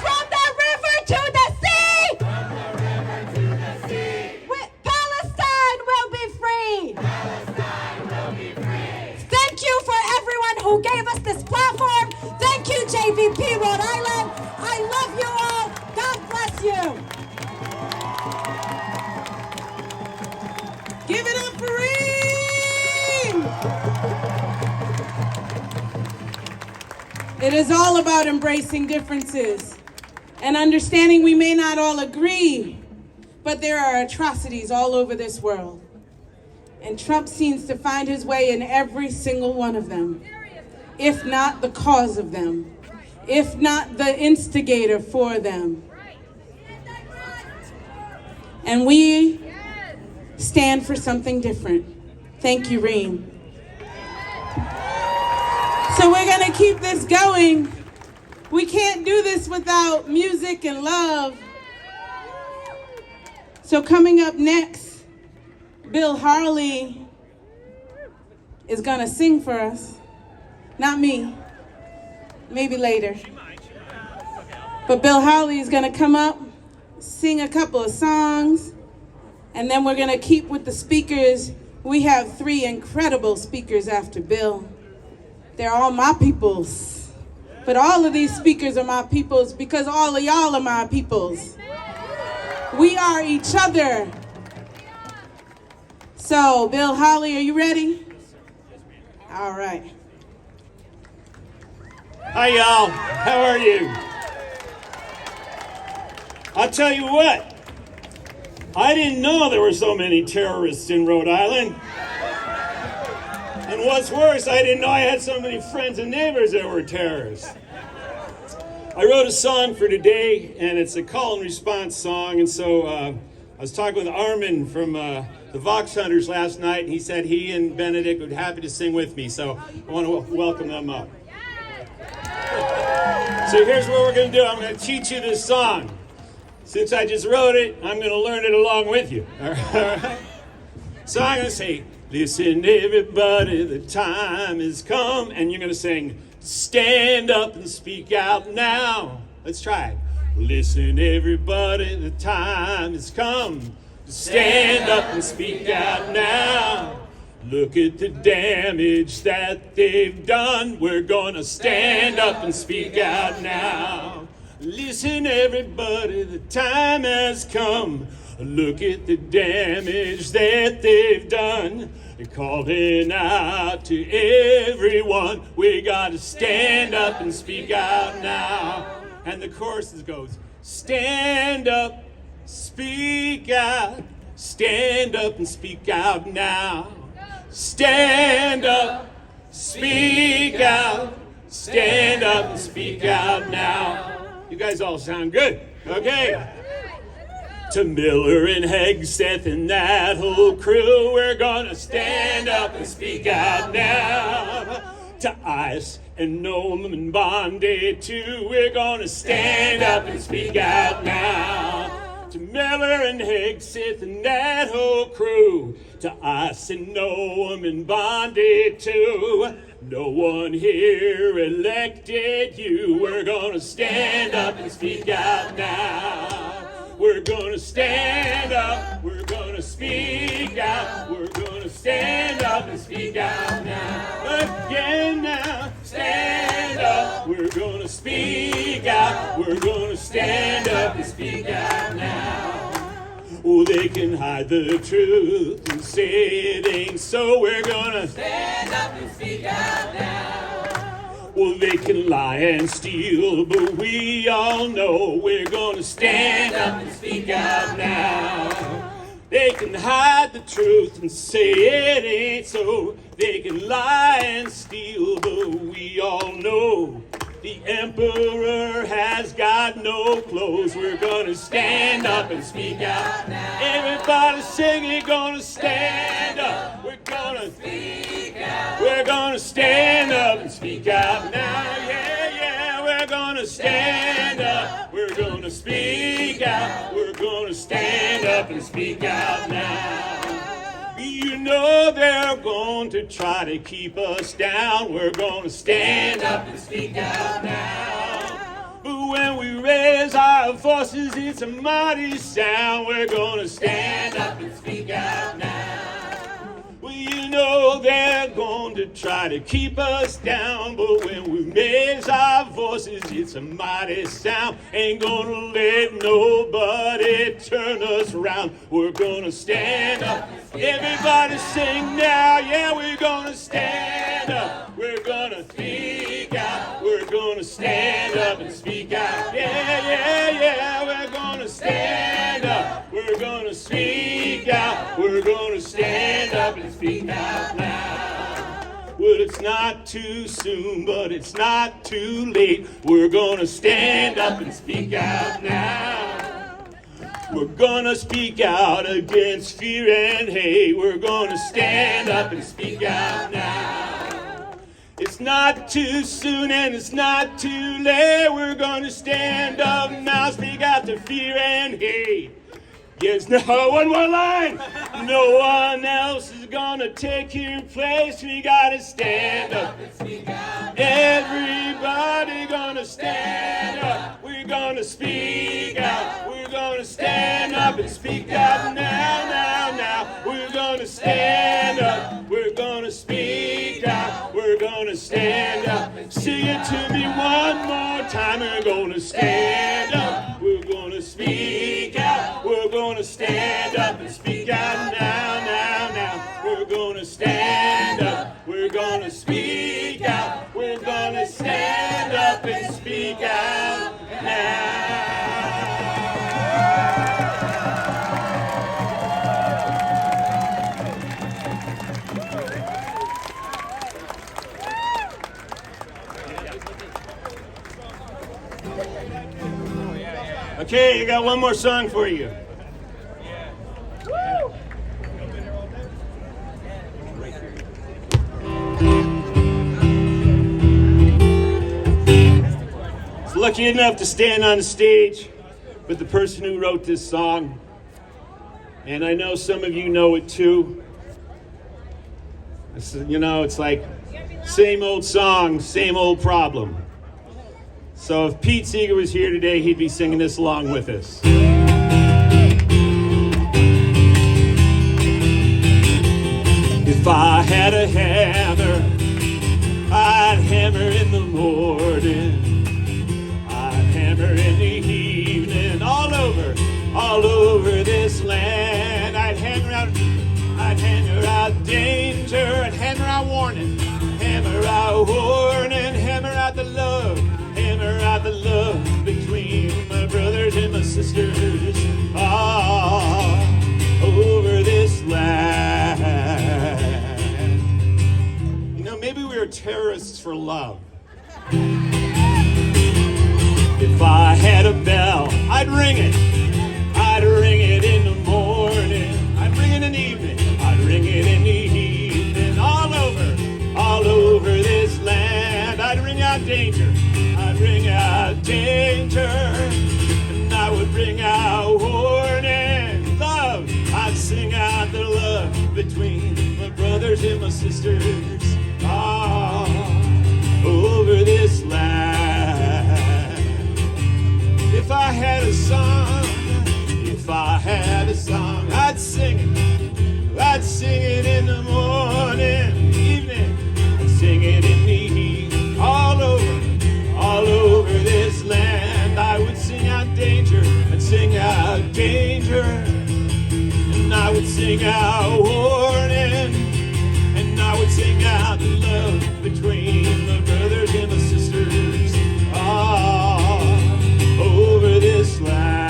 From the river to the sea! Palestine will be free! Thank you for everyone who gave us this platform. Thank you, JVP Rhode Island. I love you all. God bless you. Give it up for Reem! It is all about embracing differences and understanding we may not all agree, but there are atrocities all over this world. And Trump seems to find his way in every single one of them, if not the cause of them, if not the instigator for them. And we stand for something different. Thank you, Reem. So we're gonna keep this going. We can't do this without music and love. So coming up next, Bill Harley is gonna sing for us. Not me, maybe later. But Bill Harley is gonna come up, sing a couple of songs, and then we're gonna keep with the speakers. We have 3 incredible speakers after Bill. They're all my peoples. But all of these speakers are my peoples because all of y'all are my peoples. We are each other. So, Bill Harley, are you ready? All right. Hi, y'all. How are you? I'll tell you what. I didn't know there were so many terrorists in Rhode Island. And what's worse, I didn't know I had so many friends and neighbors that were terrorists. I wrote a song for today, and it's a call and response song. And so I was talking with Armin from the Vox Hunters last night, and he said he and Benedict would be happy to sing with me. So I want to welcome them up. So here's what we're going to do. I'm going to teach you this song. Since I just wrote it, I'm going to learn it along with you. All right? So I'm going to say, listen, everybody, the time has come. And you're going to sing, stand up and speak out now. Let's try it. Listen, everybody, the time has come. Stand up and speak out now. Look at the damage that they've done. We're going to stand up and speak out now. Listen, everybody, the time has come. Look at the damage that they've done. They're calling out to everyone. We gotta stand up and speak out now. And the chorus goes, stand up, speak out. Stand up and speak out now. Stand up, speak out. Stand up and speak out now. You guys all sound good. Okay. To Miller and Hegseth and that whole crew, we're gonna stand up and speak out now. To Ice and Noam and Bondi too, we're gonna stand up and speak out now. To Miller and Hegseth and that whole crew, to Ice and Noam and Bondi too. No one here elected you. We're gonna stand up and speak out now. We're gonna stand up. We're gonna speak out. We're gonna stand up and speak out now. Again now. Stand up. We're gonna speak out. We're gonna stand up and speak out now. Oh, they can hide the truth and say it ain't so. We're gonna stand up and speak out now. Well, they can lie and steal, but we all know we're gonna stand up and speak out now. They can hide the truth and say it ain't so. They can lie and steal, but we all know the emperor has got no clothes. We're gonna stand up and speak out now. Everybody singing, gonna stand up. We're gonna speak out. We're gonna stand up and speak out now. Yeah, yeah, we're gonna stand up. We're gonna speak out. We're gonna stand up and speak out now. You you know they're going to try to keep us down. We're going to stand up and speak out now. But when we raise our voices, it's a mighty sound. We're going to stand up and speak out now. Well, you know they're going to try to keep us down, but when we raise our voices, it's a mighty sound. Ain't gonna let nobody turn us around. We're gonna stand up. Everybody sing now. Yeah, we're gonna stand up. We're gonna speak out. We're gonna stand up and speak out. Yeah, yeah, yeah. We're gonna stand up. We're gonna speak out. We're gonna stand up and speak out now. Well, it's not too soon, but it's not too late. We're gonna stand up and speak out now. We're gonna speak out against fear and hate. We're gonna stand up and speak out now. It's not too soon and it's not too late. We're gonna stand up now, speak out to fear and hate. Yes, no, one more line. No one else is gonna take your place. We gotta stand up. Everybody gonna stand up. We're gonna speak out. We're gonna stand up and speak out now, now, now. We're gonna stand up. We're gonna speak out. We're gonna stand up. Sing it to me one more time. We're gonna stand up. We're gonna speak out. We're gonna stand up and speak out now, now, now. We're gonna stand up. We're gonna speak out. We're gonna stand up and speak out now. Okay, I got one more song for you. I was lucky enough to stand on the stage with the person who wrote this song, and I know some of you know it too. You know, it's like same old song, same old problem. So if Pete Seeger was here today, he'd be singing this along with us. If I had a hammer, I'd hammer in the morning, I'd hammer in the evening, all over this land. I'd hammer out danger, and hammer out warning, hammer out warning, hammer out the love, hammer out the love between my brothers and my sisters, over this land. You know, maybe we were terrorists for love. If I had a bell, I'd ring it. I'd ring it in the morning, I'd ring it in the evening, I'd ring it in the evening, all over this land. I'd ring out danger, I'd ring out danger, and I would ring out warning. Love, I'd sing out the love between my brothers and my sisters, over this land. If I had a song, if I had a song, I'd sing it. I'd sing it in the morning, evening. I'd sing it in the heat, all over this land. I would sing out danger, I'd sing out danger, and I would sing out warning, and I would sing out the love between my brothers and my sisters, over this land.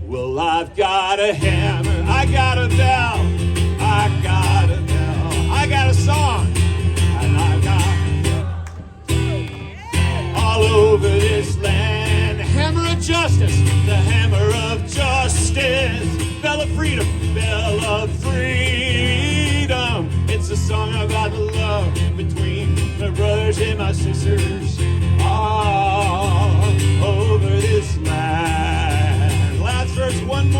Well, I've got a hammer, I got a bell, I got a bell, I got a song, and I got all over this land. The hammer of justice, the hammer of justice, bell of freedom, bell of freedom. It's a song about the love between my brothers and my sisters, all over this land. Last verse, one more.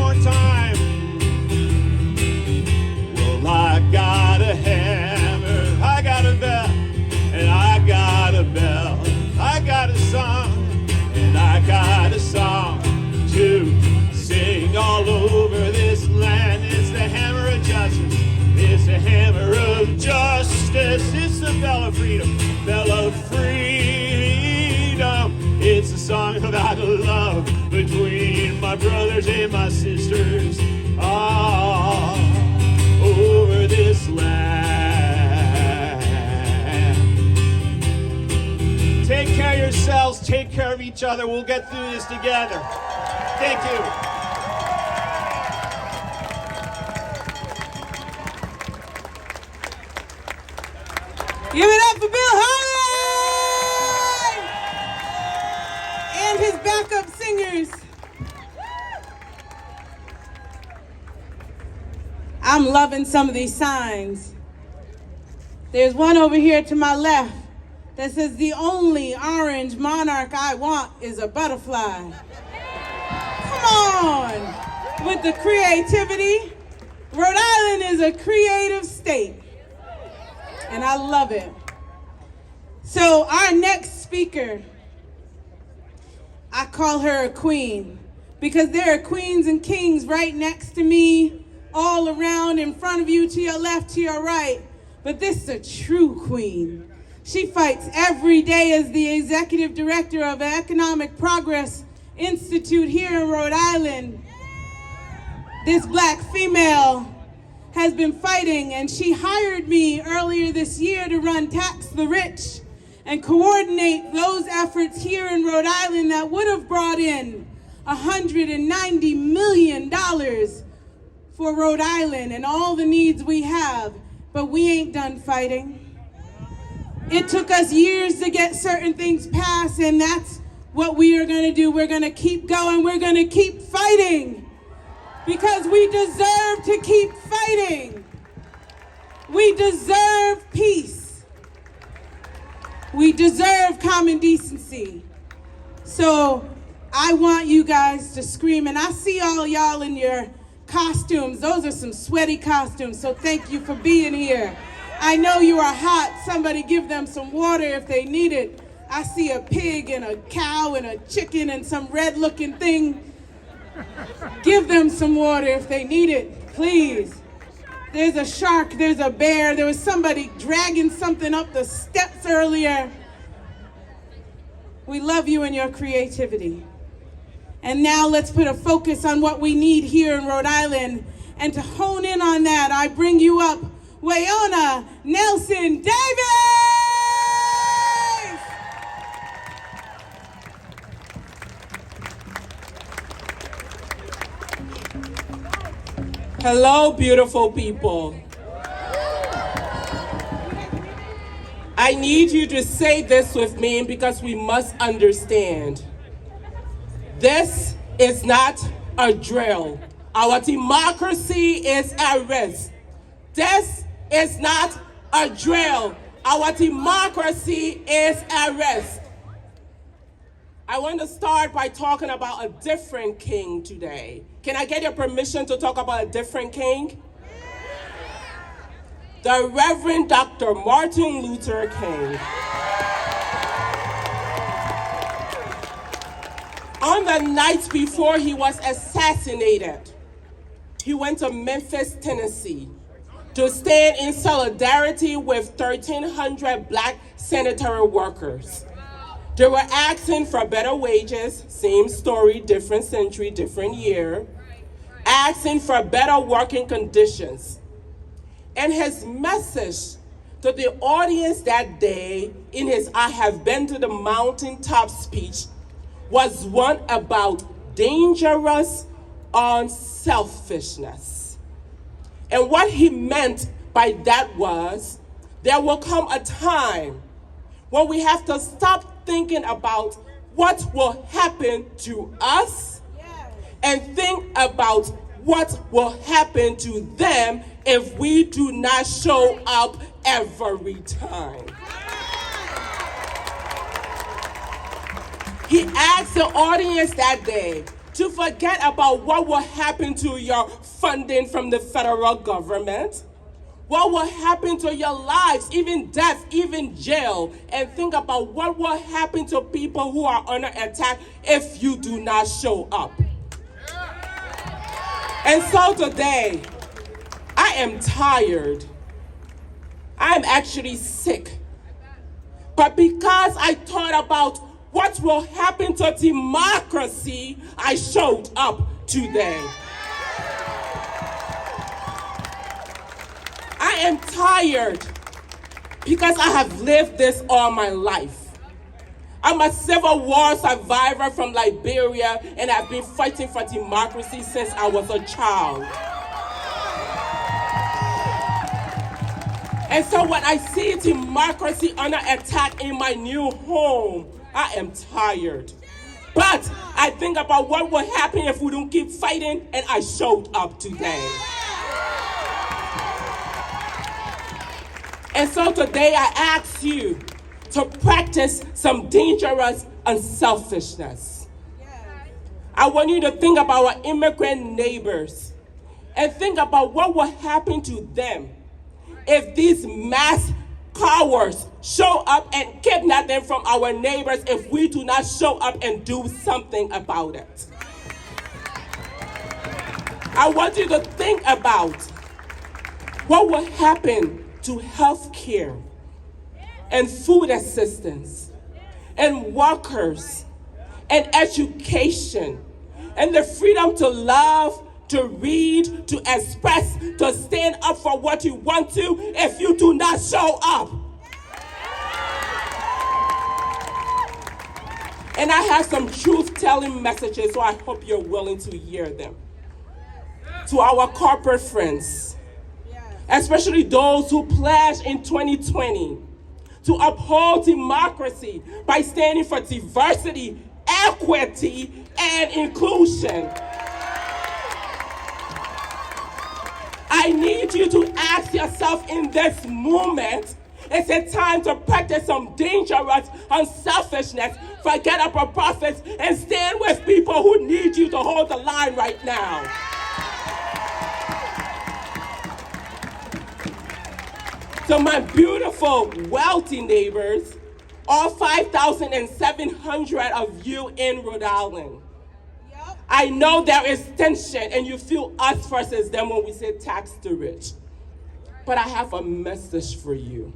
the bell of freedom, bell of freedom. It's a song about love between my brothers and my sisters over this land. Take care of yourselves, take care of each other. We'll get through this together. Thank you. Give it up for Bill Harley and his backup singers. I'm loving some of these signs. There's one over here to my left that says, the only orange monarch I want is a butterfly. Come on with the creativity. Rhode Island is a creative state, and I love it. So our next speaker, I call her a queen because there are queens and kings right next to me, all around, in front of you, to your left, to your right. But this is a true queen. She fights every day as the executive director of an Economic Progress Institute here in Rhode Island. This black female has been fighting, and she hired me earlier this year to run Tax the Rich and coordinate those efforts here in Rhode Island that would have brought in $190 million for Rhode Island and all the needs we have, but we ain't done fighting. It took us years to get certain things passed, and that's what we are going to do. We're going to keep going. We're going to keep fighting because we deserve to keep fighting. We deserve peace. We deserve common decency. So I want you guys to scream, and I see all y'all in your costumes. Those are some sweaty costumes, so thank you for being here. I know you are hot. Somebody give them some water if they need it. I see a pig and a cow and a chicken and some red-looking thing. Give them some water if they need it, please. There's a shark, there's a bear. There was somebody dragging something up the steps earlier. We love you and your creativity. And now let's put a focus on what we need here in Rhode Island. And to hone in on that, I bring you up Weayonnoh Nelson-Davies! Hello, beautiful people. I need you to say this with me because we must understand. This is not a drill. Our democracy is at risk. This is not a drill. Our democracy is at risk. I want to start by talking about a different king today. Can I get your permission to talk about a different king? The Reverend Dr. Martin Luther King. On the night before he was assassinated, he went to Memphis, Tennessee, to stand in solidarity with 1,300 black sanitary workers. They were asking for better wages, same story, different century, different year, asking for better working conditions. And his message to the audience that day in his I Have Been to the Mountaintop speech was one about dangerous unselfishness. And what he meant by that was, there will come a time when we have to stop thinking about what will happen to us and think about what will happen to them if we do not show up every time. He asked the audience that day to forget about what will happen to your funding from the federal government, what will happen to your lives, even death, even jail, and think about what will happen to people who are under attack if you do not show up. And so today, I am tired. I am actually sick But because I thought about what will happen to democracy, I showed up today. I am tired because I have lived this all my life. I'm a Civil War survivor from Liberia, and I've been fighting for democracy since I was a child. And so when I see democracy under attack in my new home, I am tired. But I think about what will happen if we don't keep fighting, and I showed up today. And so today I ask you to practice some dangerous unselfishness. I want you to think about our immigrant neighbors and think about what will happen to them if these mass cowards show up and kidnap them from our neighbors if we do not show up and do something about it. I want you to think about what will happen to health care and food assistance and workers and education and the freedom to love, to read, to express, to stand up for what you want to if you do not show up. And I have some truth-telling messages, so I hope you're willing to hear them. To our corporate friends, especially those who pledged in 2020 to uphold democracy by standing for diversity, equity, and inclusion. I need you to ask yourself in this moment, is it time to practice some dangerous unselfishness, forget about profits, and stand with people who need you to hold the line right now? So my beautiful, wealthy neighbors, all 5,700 of you in Rhode Island, I know there is tension and you feel us versus them when we say tax the rich. But I have a message for you.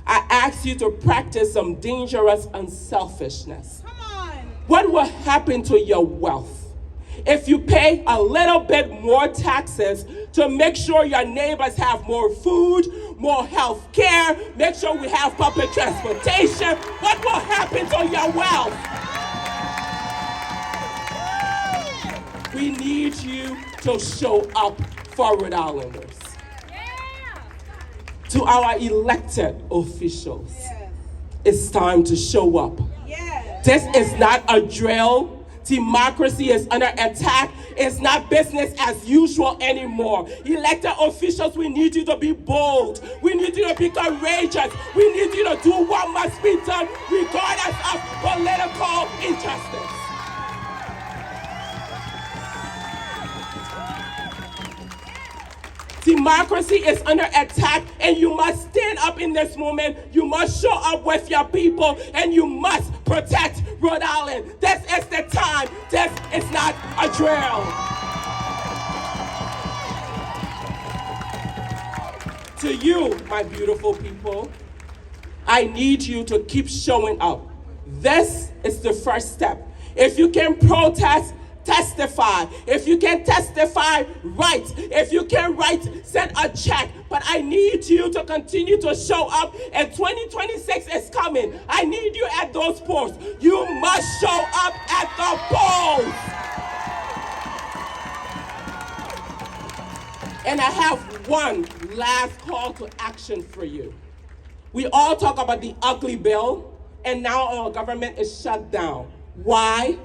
I ask you to practice some dangerous unselfishness. Come on. What will happen to your wealth if you pay a little bit more taxes to make sure your neighbors have more food, more health care, make sure we have public transportation? What will happen to your wealth? We need you to show up for Rhode Islanders. To our elected officials, it's time to show up. This is not a drill. Democracy is under attack. It's not business as usual anymore. Elected officials, we need you to be bold. We need you to be courageous. We need you to do what must be done regardless of political injustice. Democracy is under attack, and you must stand up in this moment. You must show up with your people, and you must protect Rhode Island. This is the time. This is not a drill. To you, my beautiful people, I need you to keep showing up. This is the first step. If you can protest, testify. If you can testify, write. If you can write, send a check. But I need you to continue to show up, and 2026 is coming. I need you at those polls. You must show up at the polls. And I have one last call to action for you. We all talk about the ugly bill, and now our government is shut down. Why?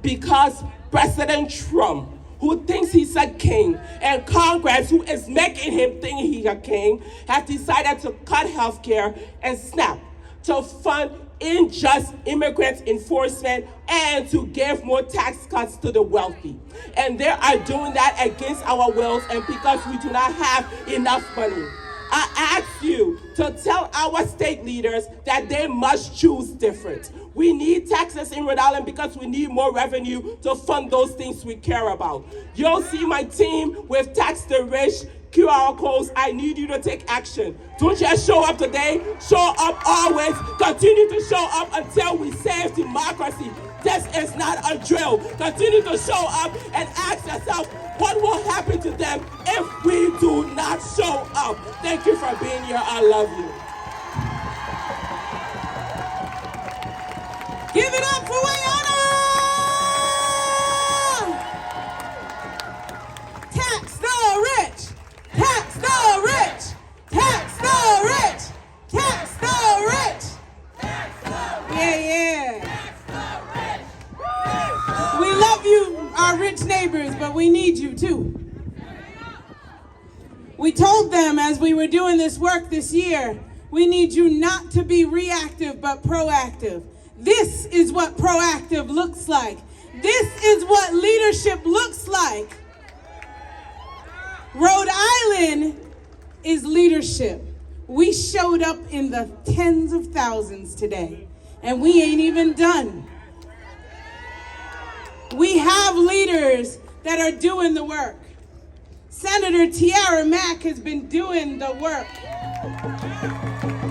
Because President Trump, who thinks he's a king, and Congress, who is making him think he's a king, have decided to cut health care and SNAP to fund unjust immigrant enforcement and to give more tax cuts to the wealthy. And they are doing that against our wills and because we do not have enough money. I ask you to tell our state leaders that they must choose different. We need taxes in Rhode Island because we need more revenue to fund those things we care about. You'll see my team with Tax the Rich QR codes. I need you to take action. Don't just show up today, show up always. Continue to show up until we save democracy. This is not a drill. Continue to show up and ask yourself, what will happen to them if we do not show up? Thank you for being here. I love you. Give it up for Weayonnoh! Tax the rich! Tax the rich! Tax the rich! Tax the rich! Yeah. We love you, our rich neighbors, but we need you too. We told them as we were doing this work this year, we need you not to be reactive but proactive. This is what proactive looks like. This is what leadership looks like. Rhode Island is leadership. We showed up in the tens of thousands today, and we ain't even done. We have leaders that are doing the work. Senator Tiara Mack has been doing the work.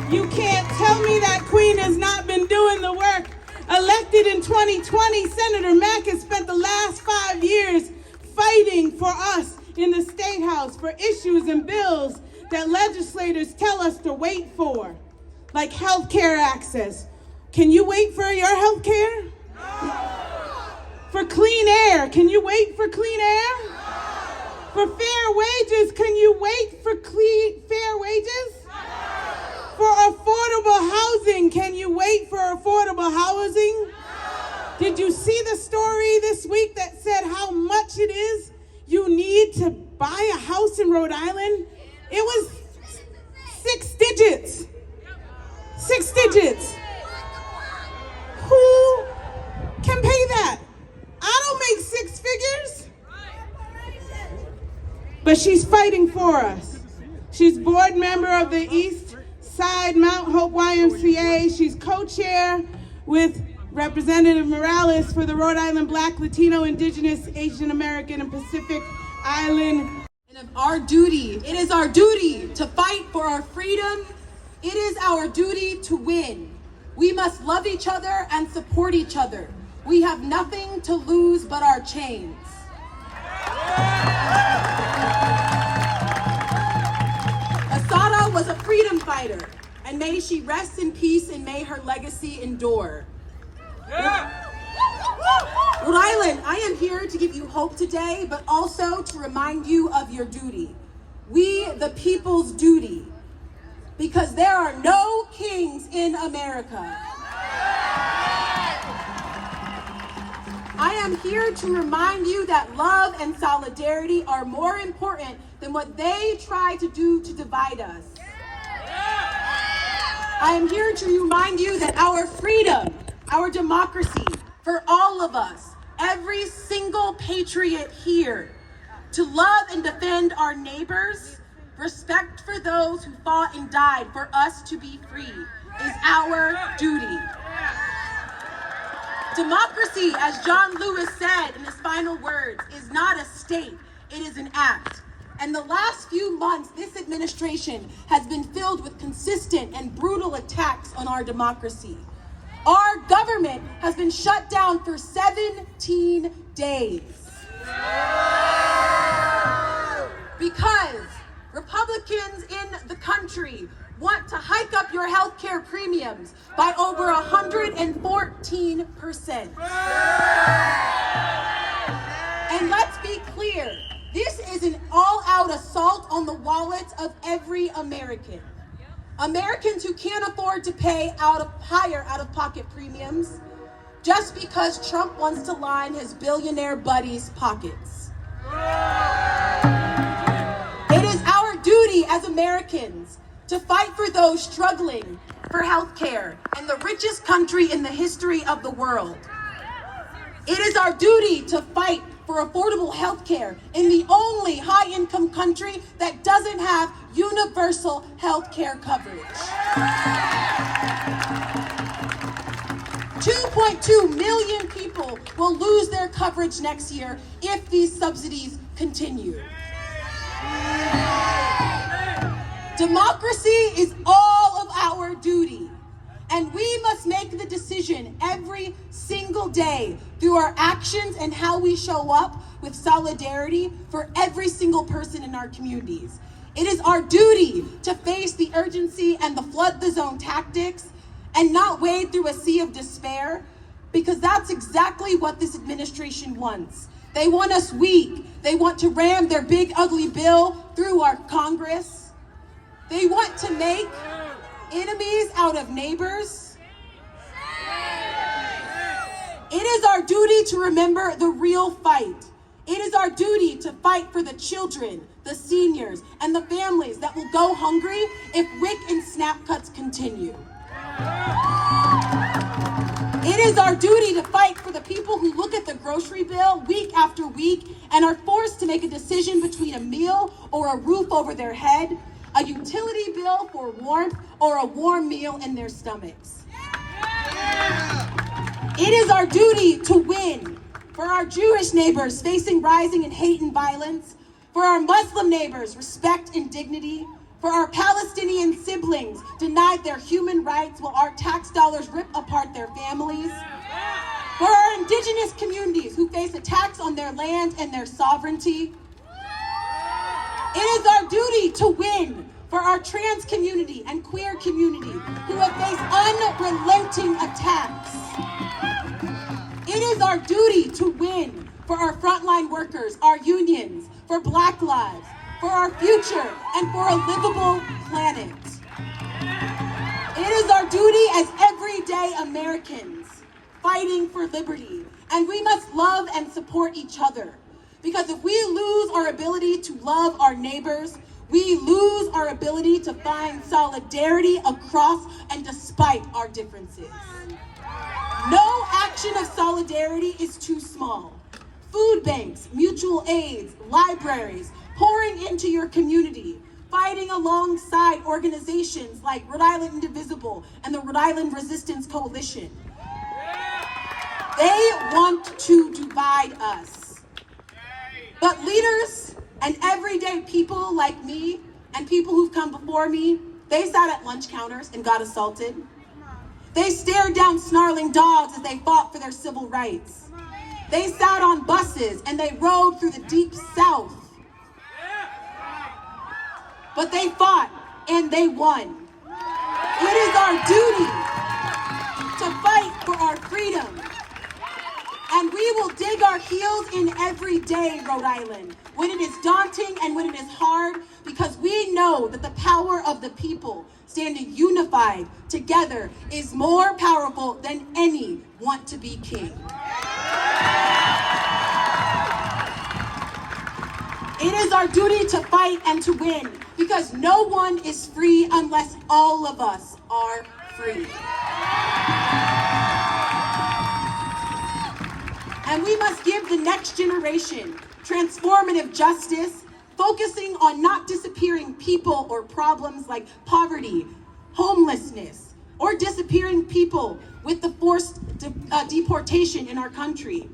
You can't tell me that Queen has not been doing the work. Elected in 2020, Senator Mack has spent the last 5 years fighting for us in the State House for issues and bills that legislators tell us to wait for, like health care access. Can you wait for your health care? No. For clean air, can you wait for clean air? No. For fair wages, can you wait for fair wages? For affordable housing, can you wait for affordable housing? No. Did you see the story this week that said how much it is you need to buy a house in Rhode Island? It was 6 digits. 6 digits. Who can pay that? I don't make 6 figures. But she's fighting for us. She's board member of the East Side Mount Hope YMCA. She's co-chair with Representative Morales for the Rhode Island Black, Latino, Indigenous, Asian American, and Pacific Island. And of our duty, it is our duty to fight for our freedom. It is our duty to win. We must love each other and support each other. We have nothing to lose but our chains. Asada was a freedom fighter, and may she rest in peace and may her legacy endure. Rhode Island, I am here to give you hope today, but also to remind you of your duty. We, the people's duty, because there are no kings in America. I am here to remind you that love and solidarity are more important than what they try to do to divide us. I am here to remind you that our freedom, our democracy, for all of us, every single patriot here, to love and defend our neighbors, respect for those who fought and died for us to be free, is our duty. Democracy, as John Lewis said in his final words, is not a state, it is an act. And the last few months, this administration has been filled with consistent and brutal attacks on our democracy. Our government has been shut down for 17 days. Because Republicans in the country want to hike up your health care premiums by over 114%. And let's be clear, this is an all-out assault on the wallets of every American. Americans who can't afford to pay higher out-of-pocket premiums just because Trump wants to line his billionaire buddies' pockets. It is our duty as Americans to fight for those struggling for health care in the richest country in the history of the world. It is our duty to fight for affordable health care in the only high-income country that doesn't have universal health care coverage. 2.2 million people will lose their coverage next year if these subsidies continue. Democracy is all of our duty, and we must make the decision every single day through our actions and how we show up with solidarity for every single person in our communities. It is our duty to face the urgency and the flood the zone tactics and not wade through a sea of despair, because that's exactly what this administration wants. They want us weak. They want to ram their big ugly bill through our Congress. They want to make enemies out of neighbors. It is our duty to remember the real fight. It is our duty to fight for the children, the seniors, and the families that will go hungry if WIC and SNAP cuts continue. It is our duty to fight for the people who look at the grocery bill week after week and are forced to make a decision between a meal or a roof over their head, a utility bill for warmth, or a warm meal in their stomachs. It is our duty to win for our Jewish neighbors facing rising in hate and violence, for our Muslim neighbors respect and dignity, for our Palestinian siblings denied their human rights while our tax dollars rip apart their families, for our indigenous communities who face attacks on their land and their sovereignty. It is our duty to win for our trans community and queer community who have faced unrelenting attacks. It is our duty to win for our frontline workers, our unions, for Black lives, for our future, and for a livable planet. It is our duty as everyday Americans fighting for liberty, and we must love and support each other. Because if we lose our ability to love our neighbors, we lose our ability to find solidarity across and despite our differences. No action of solidarity is too small. Food banks, mutual aids, libraries, pouring into your community, fighting alongside organizations like Rhode Island Indivisible and the Rhode Island Resistance Coalition. They want to divide us. But leaders and everyday people like me and people who've come before me, they sat at lunch counters and got assaulted. They stared down snarling dogs as they fought for their civil rights. They sat on buses and they rode through the deep South. But they fought and they won. It is our duty to fight for our freedom. And we will dig our heels in every day, Rhode Island, when it is daunting and when it is hard, because we know that the power of the people standing unified together is more powerful than any want to be king. It is our duty to fight and to win, because no one is free unless all of us are free. And we must give the next generation transformative justice, focusing on not disappearing people or problems like poverty, homelessness, or disappearing people with the forced deportation in our country.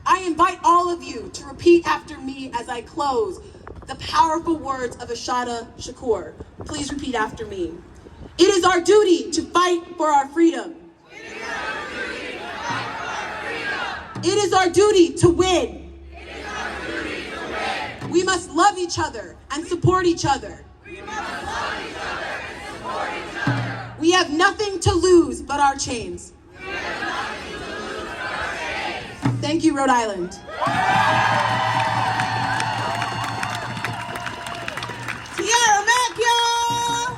I invite all of you to repeat after me as I close the powerful words of Ashada Shakur. Please repeat after me. It is our duty to fight for our freedom. It is our duty to win. We must love each other and support each other. We have nothing to lose but our chains. Thank you, Rhode Island. Tiara, Mack, y'all!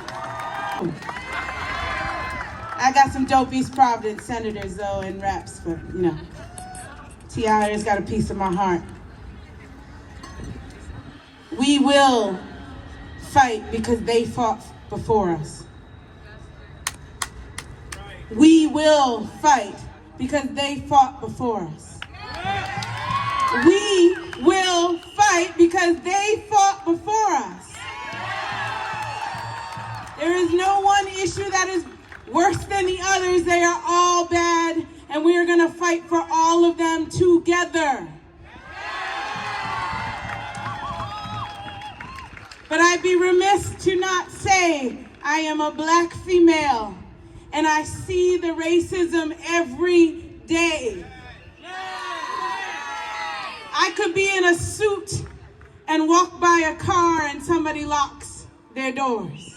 I got some dope East Providence senators, though, and reps, but, you know. Tiara's got a piece of my heart. We will fight because they fought before us. We will fight because they fought before us. We will fight because they fought before us. There is no one issue that is worse than the others. They are all bad, and we are going to fight for all of them together. But I'd be remiss to not say I am a black female, and I see the racism every day. I could be in a suit and walk by a car and somebody locks their doors.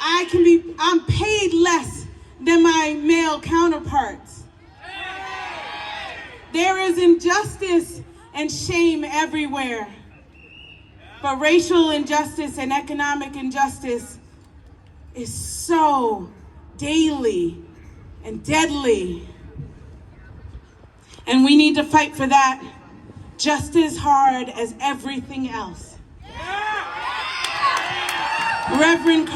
I'm paid less than my male counterparts. There is injustice and shame everywhere. But racial injustice and economic injustice is so daily and deadly. And we need to fight for that just as hard as everything else. Reverend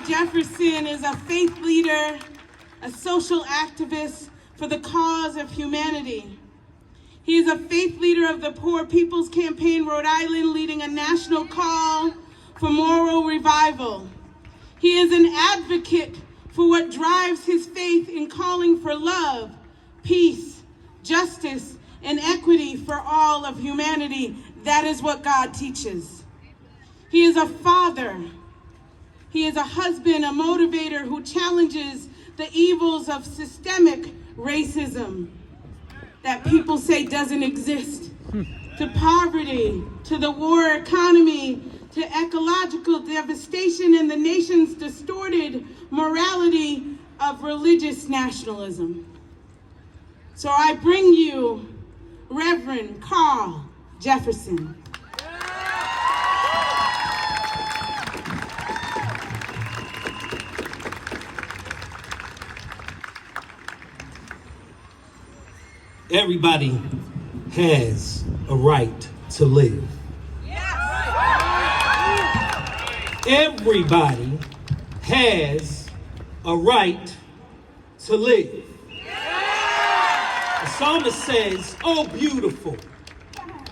Jefferson is a faith leader, a social activist for the cause of humanity. He is a faith leader of the Poor People's Campaign, Rhode Island, leading a national call for moral revival. He is an advocate for what drives his faith in calling for love, peace, justice, and equity for all of humanity. That is what God teaches. He is a father. He is a husband, a motivator who challenges the evils of systemic racism that people say doesn't exist, to poverty, to the war economy, to ecological devastation and the nation's distorted morality of religious nationalism. So I bring you Reverend Jefferson. Everybody has a right to live. Everybody has a right to live. The psalmist says, "Oh, beautiful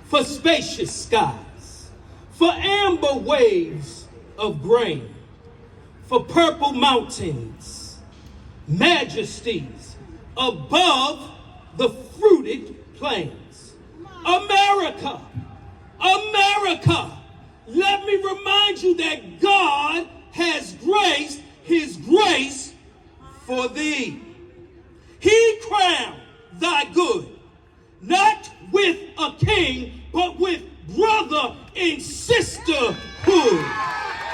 for spacious skies, for amber waves of grain, for purple mountains, majesties above the fruited plains. America, America, let me remind you that God has graced his grace for thee. He crowned thy good, not with a king, but with brother and sisterhood.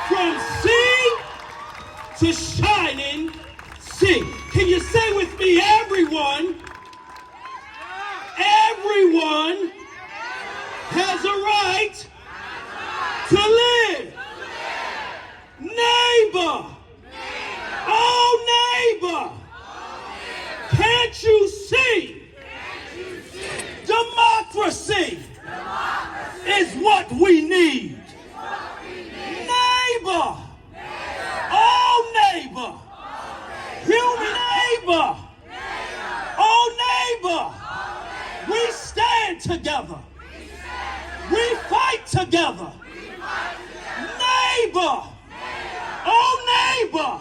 From sea to shining sea." Can you say with me, everyone has a right to live. Neighbor, oh neighbor, can't you see? Democracy is what we need. Neighbor, oh neighbor, human neighbor, oh neighbor, we stand together. We fight together. Neighbor, oh neighbor,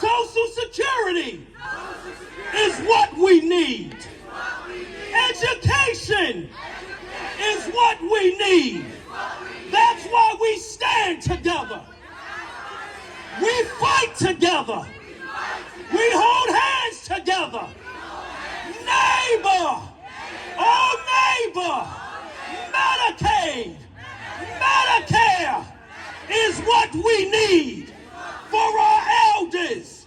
Social Security is what we need. Education is what we need. That's why we stand together. We fight together. We hold hands together. Neighbor, oh neighbor, Medicaid, Medicare is what we need for our elders,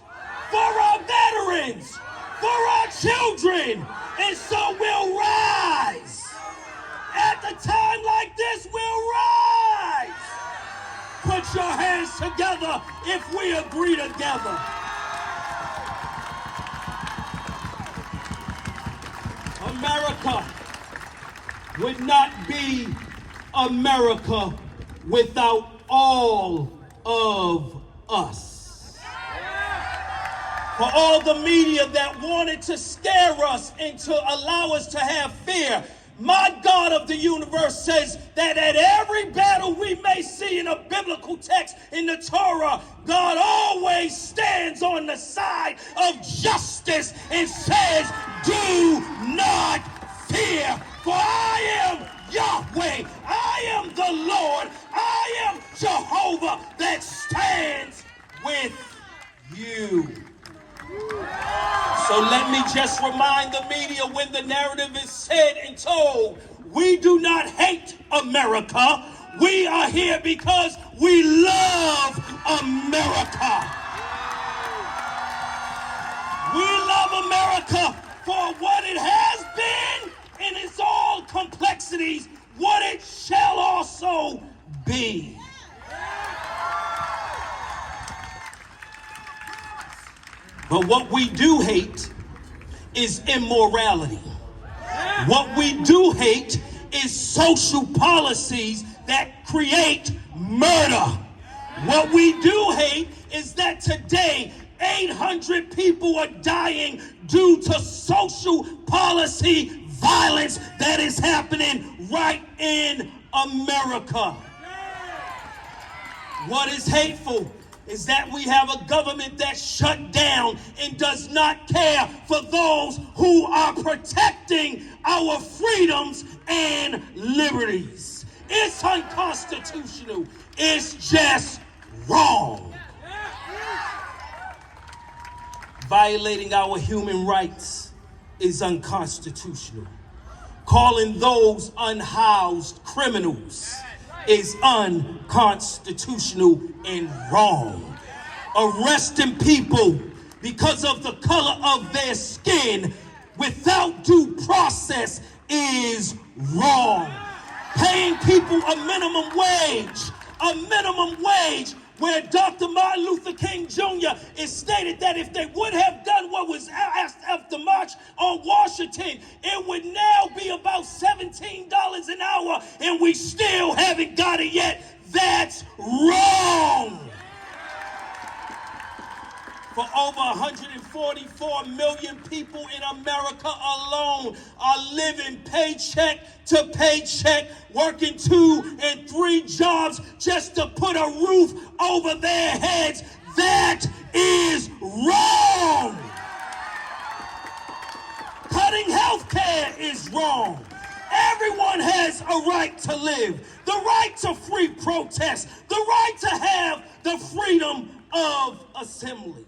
for our veterans, for our children. And so we'll rise. At the time like this, we'll rise. Put your hands together if we agree together. America would not be America without all of us. For all the media that wanted to scare us and to allow us to have fear, my God of the universe says that at every battle we may see in a biblical text in the Torah, God always stands on the side of justice and says, "Do not fear, for I am Yahweh, I am the Lord. must remind the media when the narrative is said and told, we do not hate America. We are here because we love America. We love America for what it has been in its all complexities, what it shall also be. But what we do hate is immorality. What we do hate is social policies that create murder. What we do hate is that today 800 people are dying due to social policy violence that is happening right in America. What is hateful is that we have a government that's shut down and does not care for those who are protecting our freedoms and liberties. It's unconstitutional. It's just wrong. Violating our human rights is unconstitutional. Calling those unhoused criminals is unconstitutional and wrong. Arresting people because of the color of their skin without due process is wrong. Paying people a minimum wage where Dr. Martin Luther King Jr. is stated that if they would have done what was asked after the March on Washington, it would now be about $17 an hour, and we still haven't got it yet. That's wrong. For over 144 million people in America alone are living paycheck to paycheck, working 2 and 3 jobs just to put a roof over their heads. That is wrong. Cutting health care is wrong. Everyone has a right to live, the right to free protest, the right to have the freedom of assembly.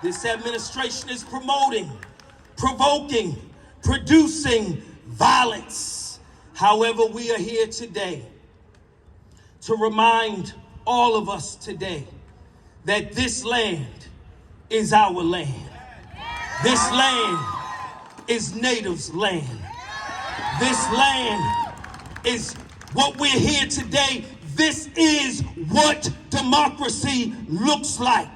This administration is promoting, provoking, producing violence. However, we are here today to remind all of us today that this land is our land. This land is natives' land. This land is what we're here today. This is what democracy looks like.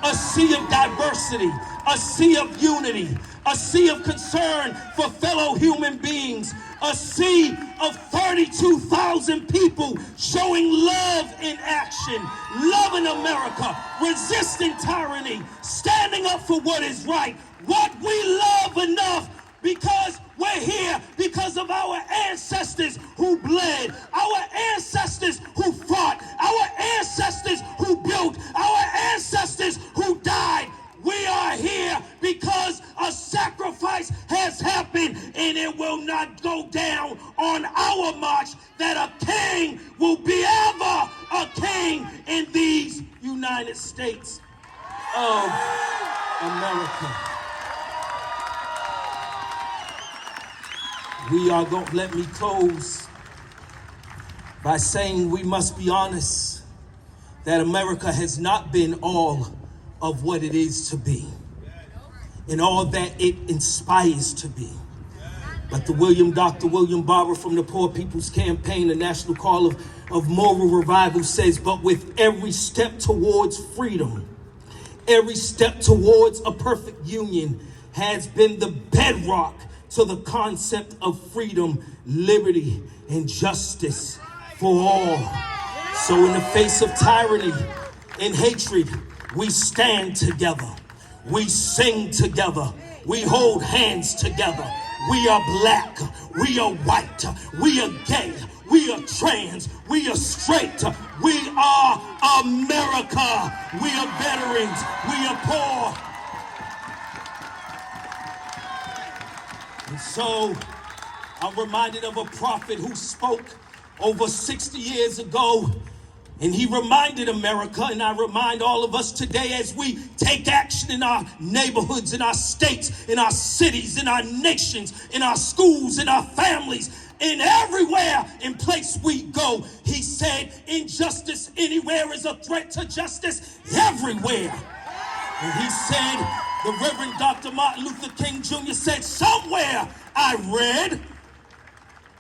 A sea of diversity, a sea of unity, a sea of concern for fellow human beings, a sea of 32,000 people showing love in action, loving America, resisting tyranny, standing up for what is right, what we love enough because we're here because of our ancestors who bled, our ancestors who fought, our ancestors who built, our ancestors who died. We are here because a sacrifice has happened, and it will not go down on our march that a king will be ever a king in these United States of America. We are going to let me close by saying we must be honest that America has not been all of what it is to be and all that it inspires to be. But Dr. William Barber from the Poor People's Campaign, the National Call of Moral Revival says, but with every step towards freedom, every step towards a perfect union has been the bedrock to the concept of freedom, liberty, and justice for all. So in the face of tyranny and hatred, we stand together. We sing together. We hold hands together. We are black. We are white. We are gay. We are trans. We are straight. We are America. We are veterans. We are poor. And so I'm reminded of a prophet who spoke over 60 years ago And he reminded America, and I remind all of us today as we take action in our neighborhoods, in our states, in our cities, in our nations, in our schools, in our families, in everywhere in place we go. He said, injustice anywhere is a threat to justice everywhere. And he said, the Reverend Dr. Martin Luther King Jr. said, somewhere I read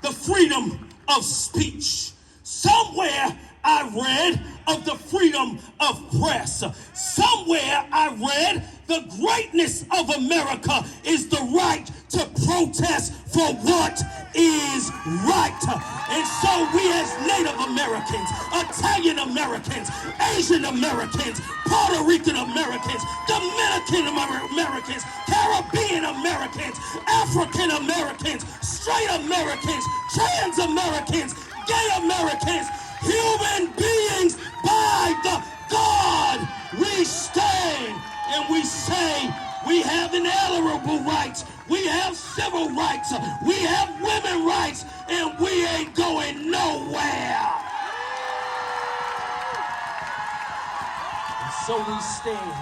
the freedom of speech. Somewhere I read of the freedom of press. Somewhere I read the greatness of America is the right to protest for what is right. And so we as Native Americans, Italian Americans, Asian Americans, Puerto Rican Americans, Dominican Americans, Caribbean Americans, African Americans, straight Americans, trans Americans, gay Americans, human beings by the God we stand. And we say we have inalienable rights, we have civil rights, we have women rights, and we ain't going nowhere. And so we stand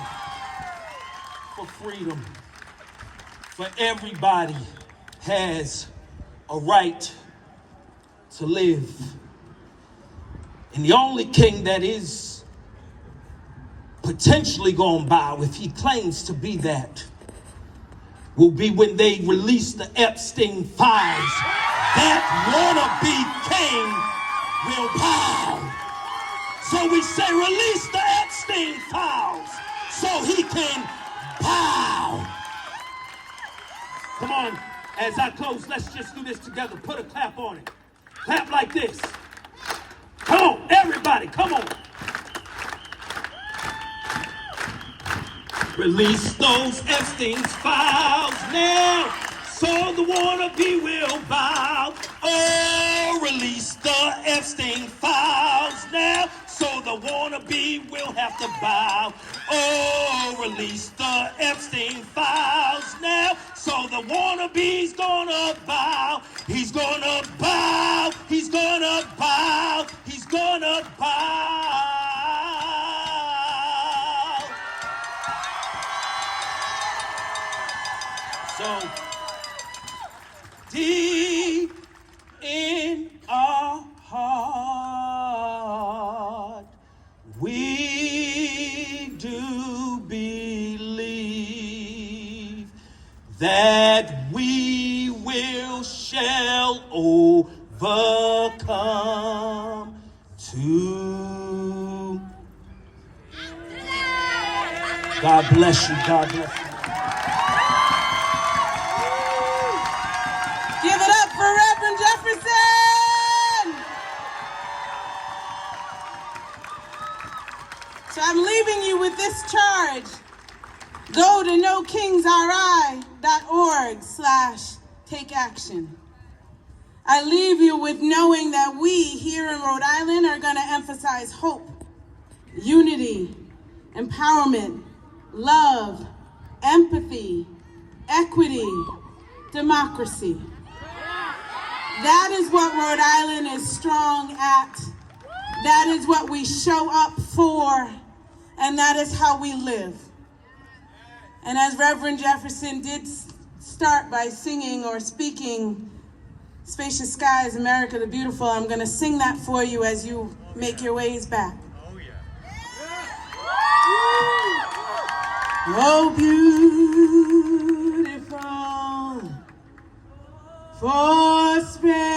for freedom. For everybody has a right to live. And the only king that is potentially going to bow, if he claims to be that, will be when they release the Epstein files. That wannabe king will bow. So we say, release the Epstein files so he can bow. Come on, as I close, let's just do this together. Put a clap on it. Clap like this. Come on, everybody, come on. Release those Epstein files now, so the wannabe will bow. Oh, release the Epstein files now, so the wannabe will have to bow. Oh, release the Epstein files now, so the wannabe's gonna bow. He's gonna bow, he's gonna bow, he's gonna bow. So deep in our heart, we do believe that we shall overcome too. God bless you. God bless you. Give it up for Reverend Jefferson! So I'm leaving you with this charge. Go to nokingsri.org/takeaction. I leave you with knowing that we here in Rhode Island are going to emphasize hope, unity, empowerment, love, empathy, equity, democracy. That is what Rhode Island is strong at. That is what we show up for, and that is how we live. And as Reverend Jefferson did start by singing or speaking, Spacious Skies, America the Beautiful, I'm going to sing that for you as you make your ways back. Oh, beautiful for space.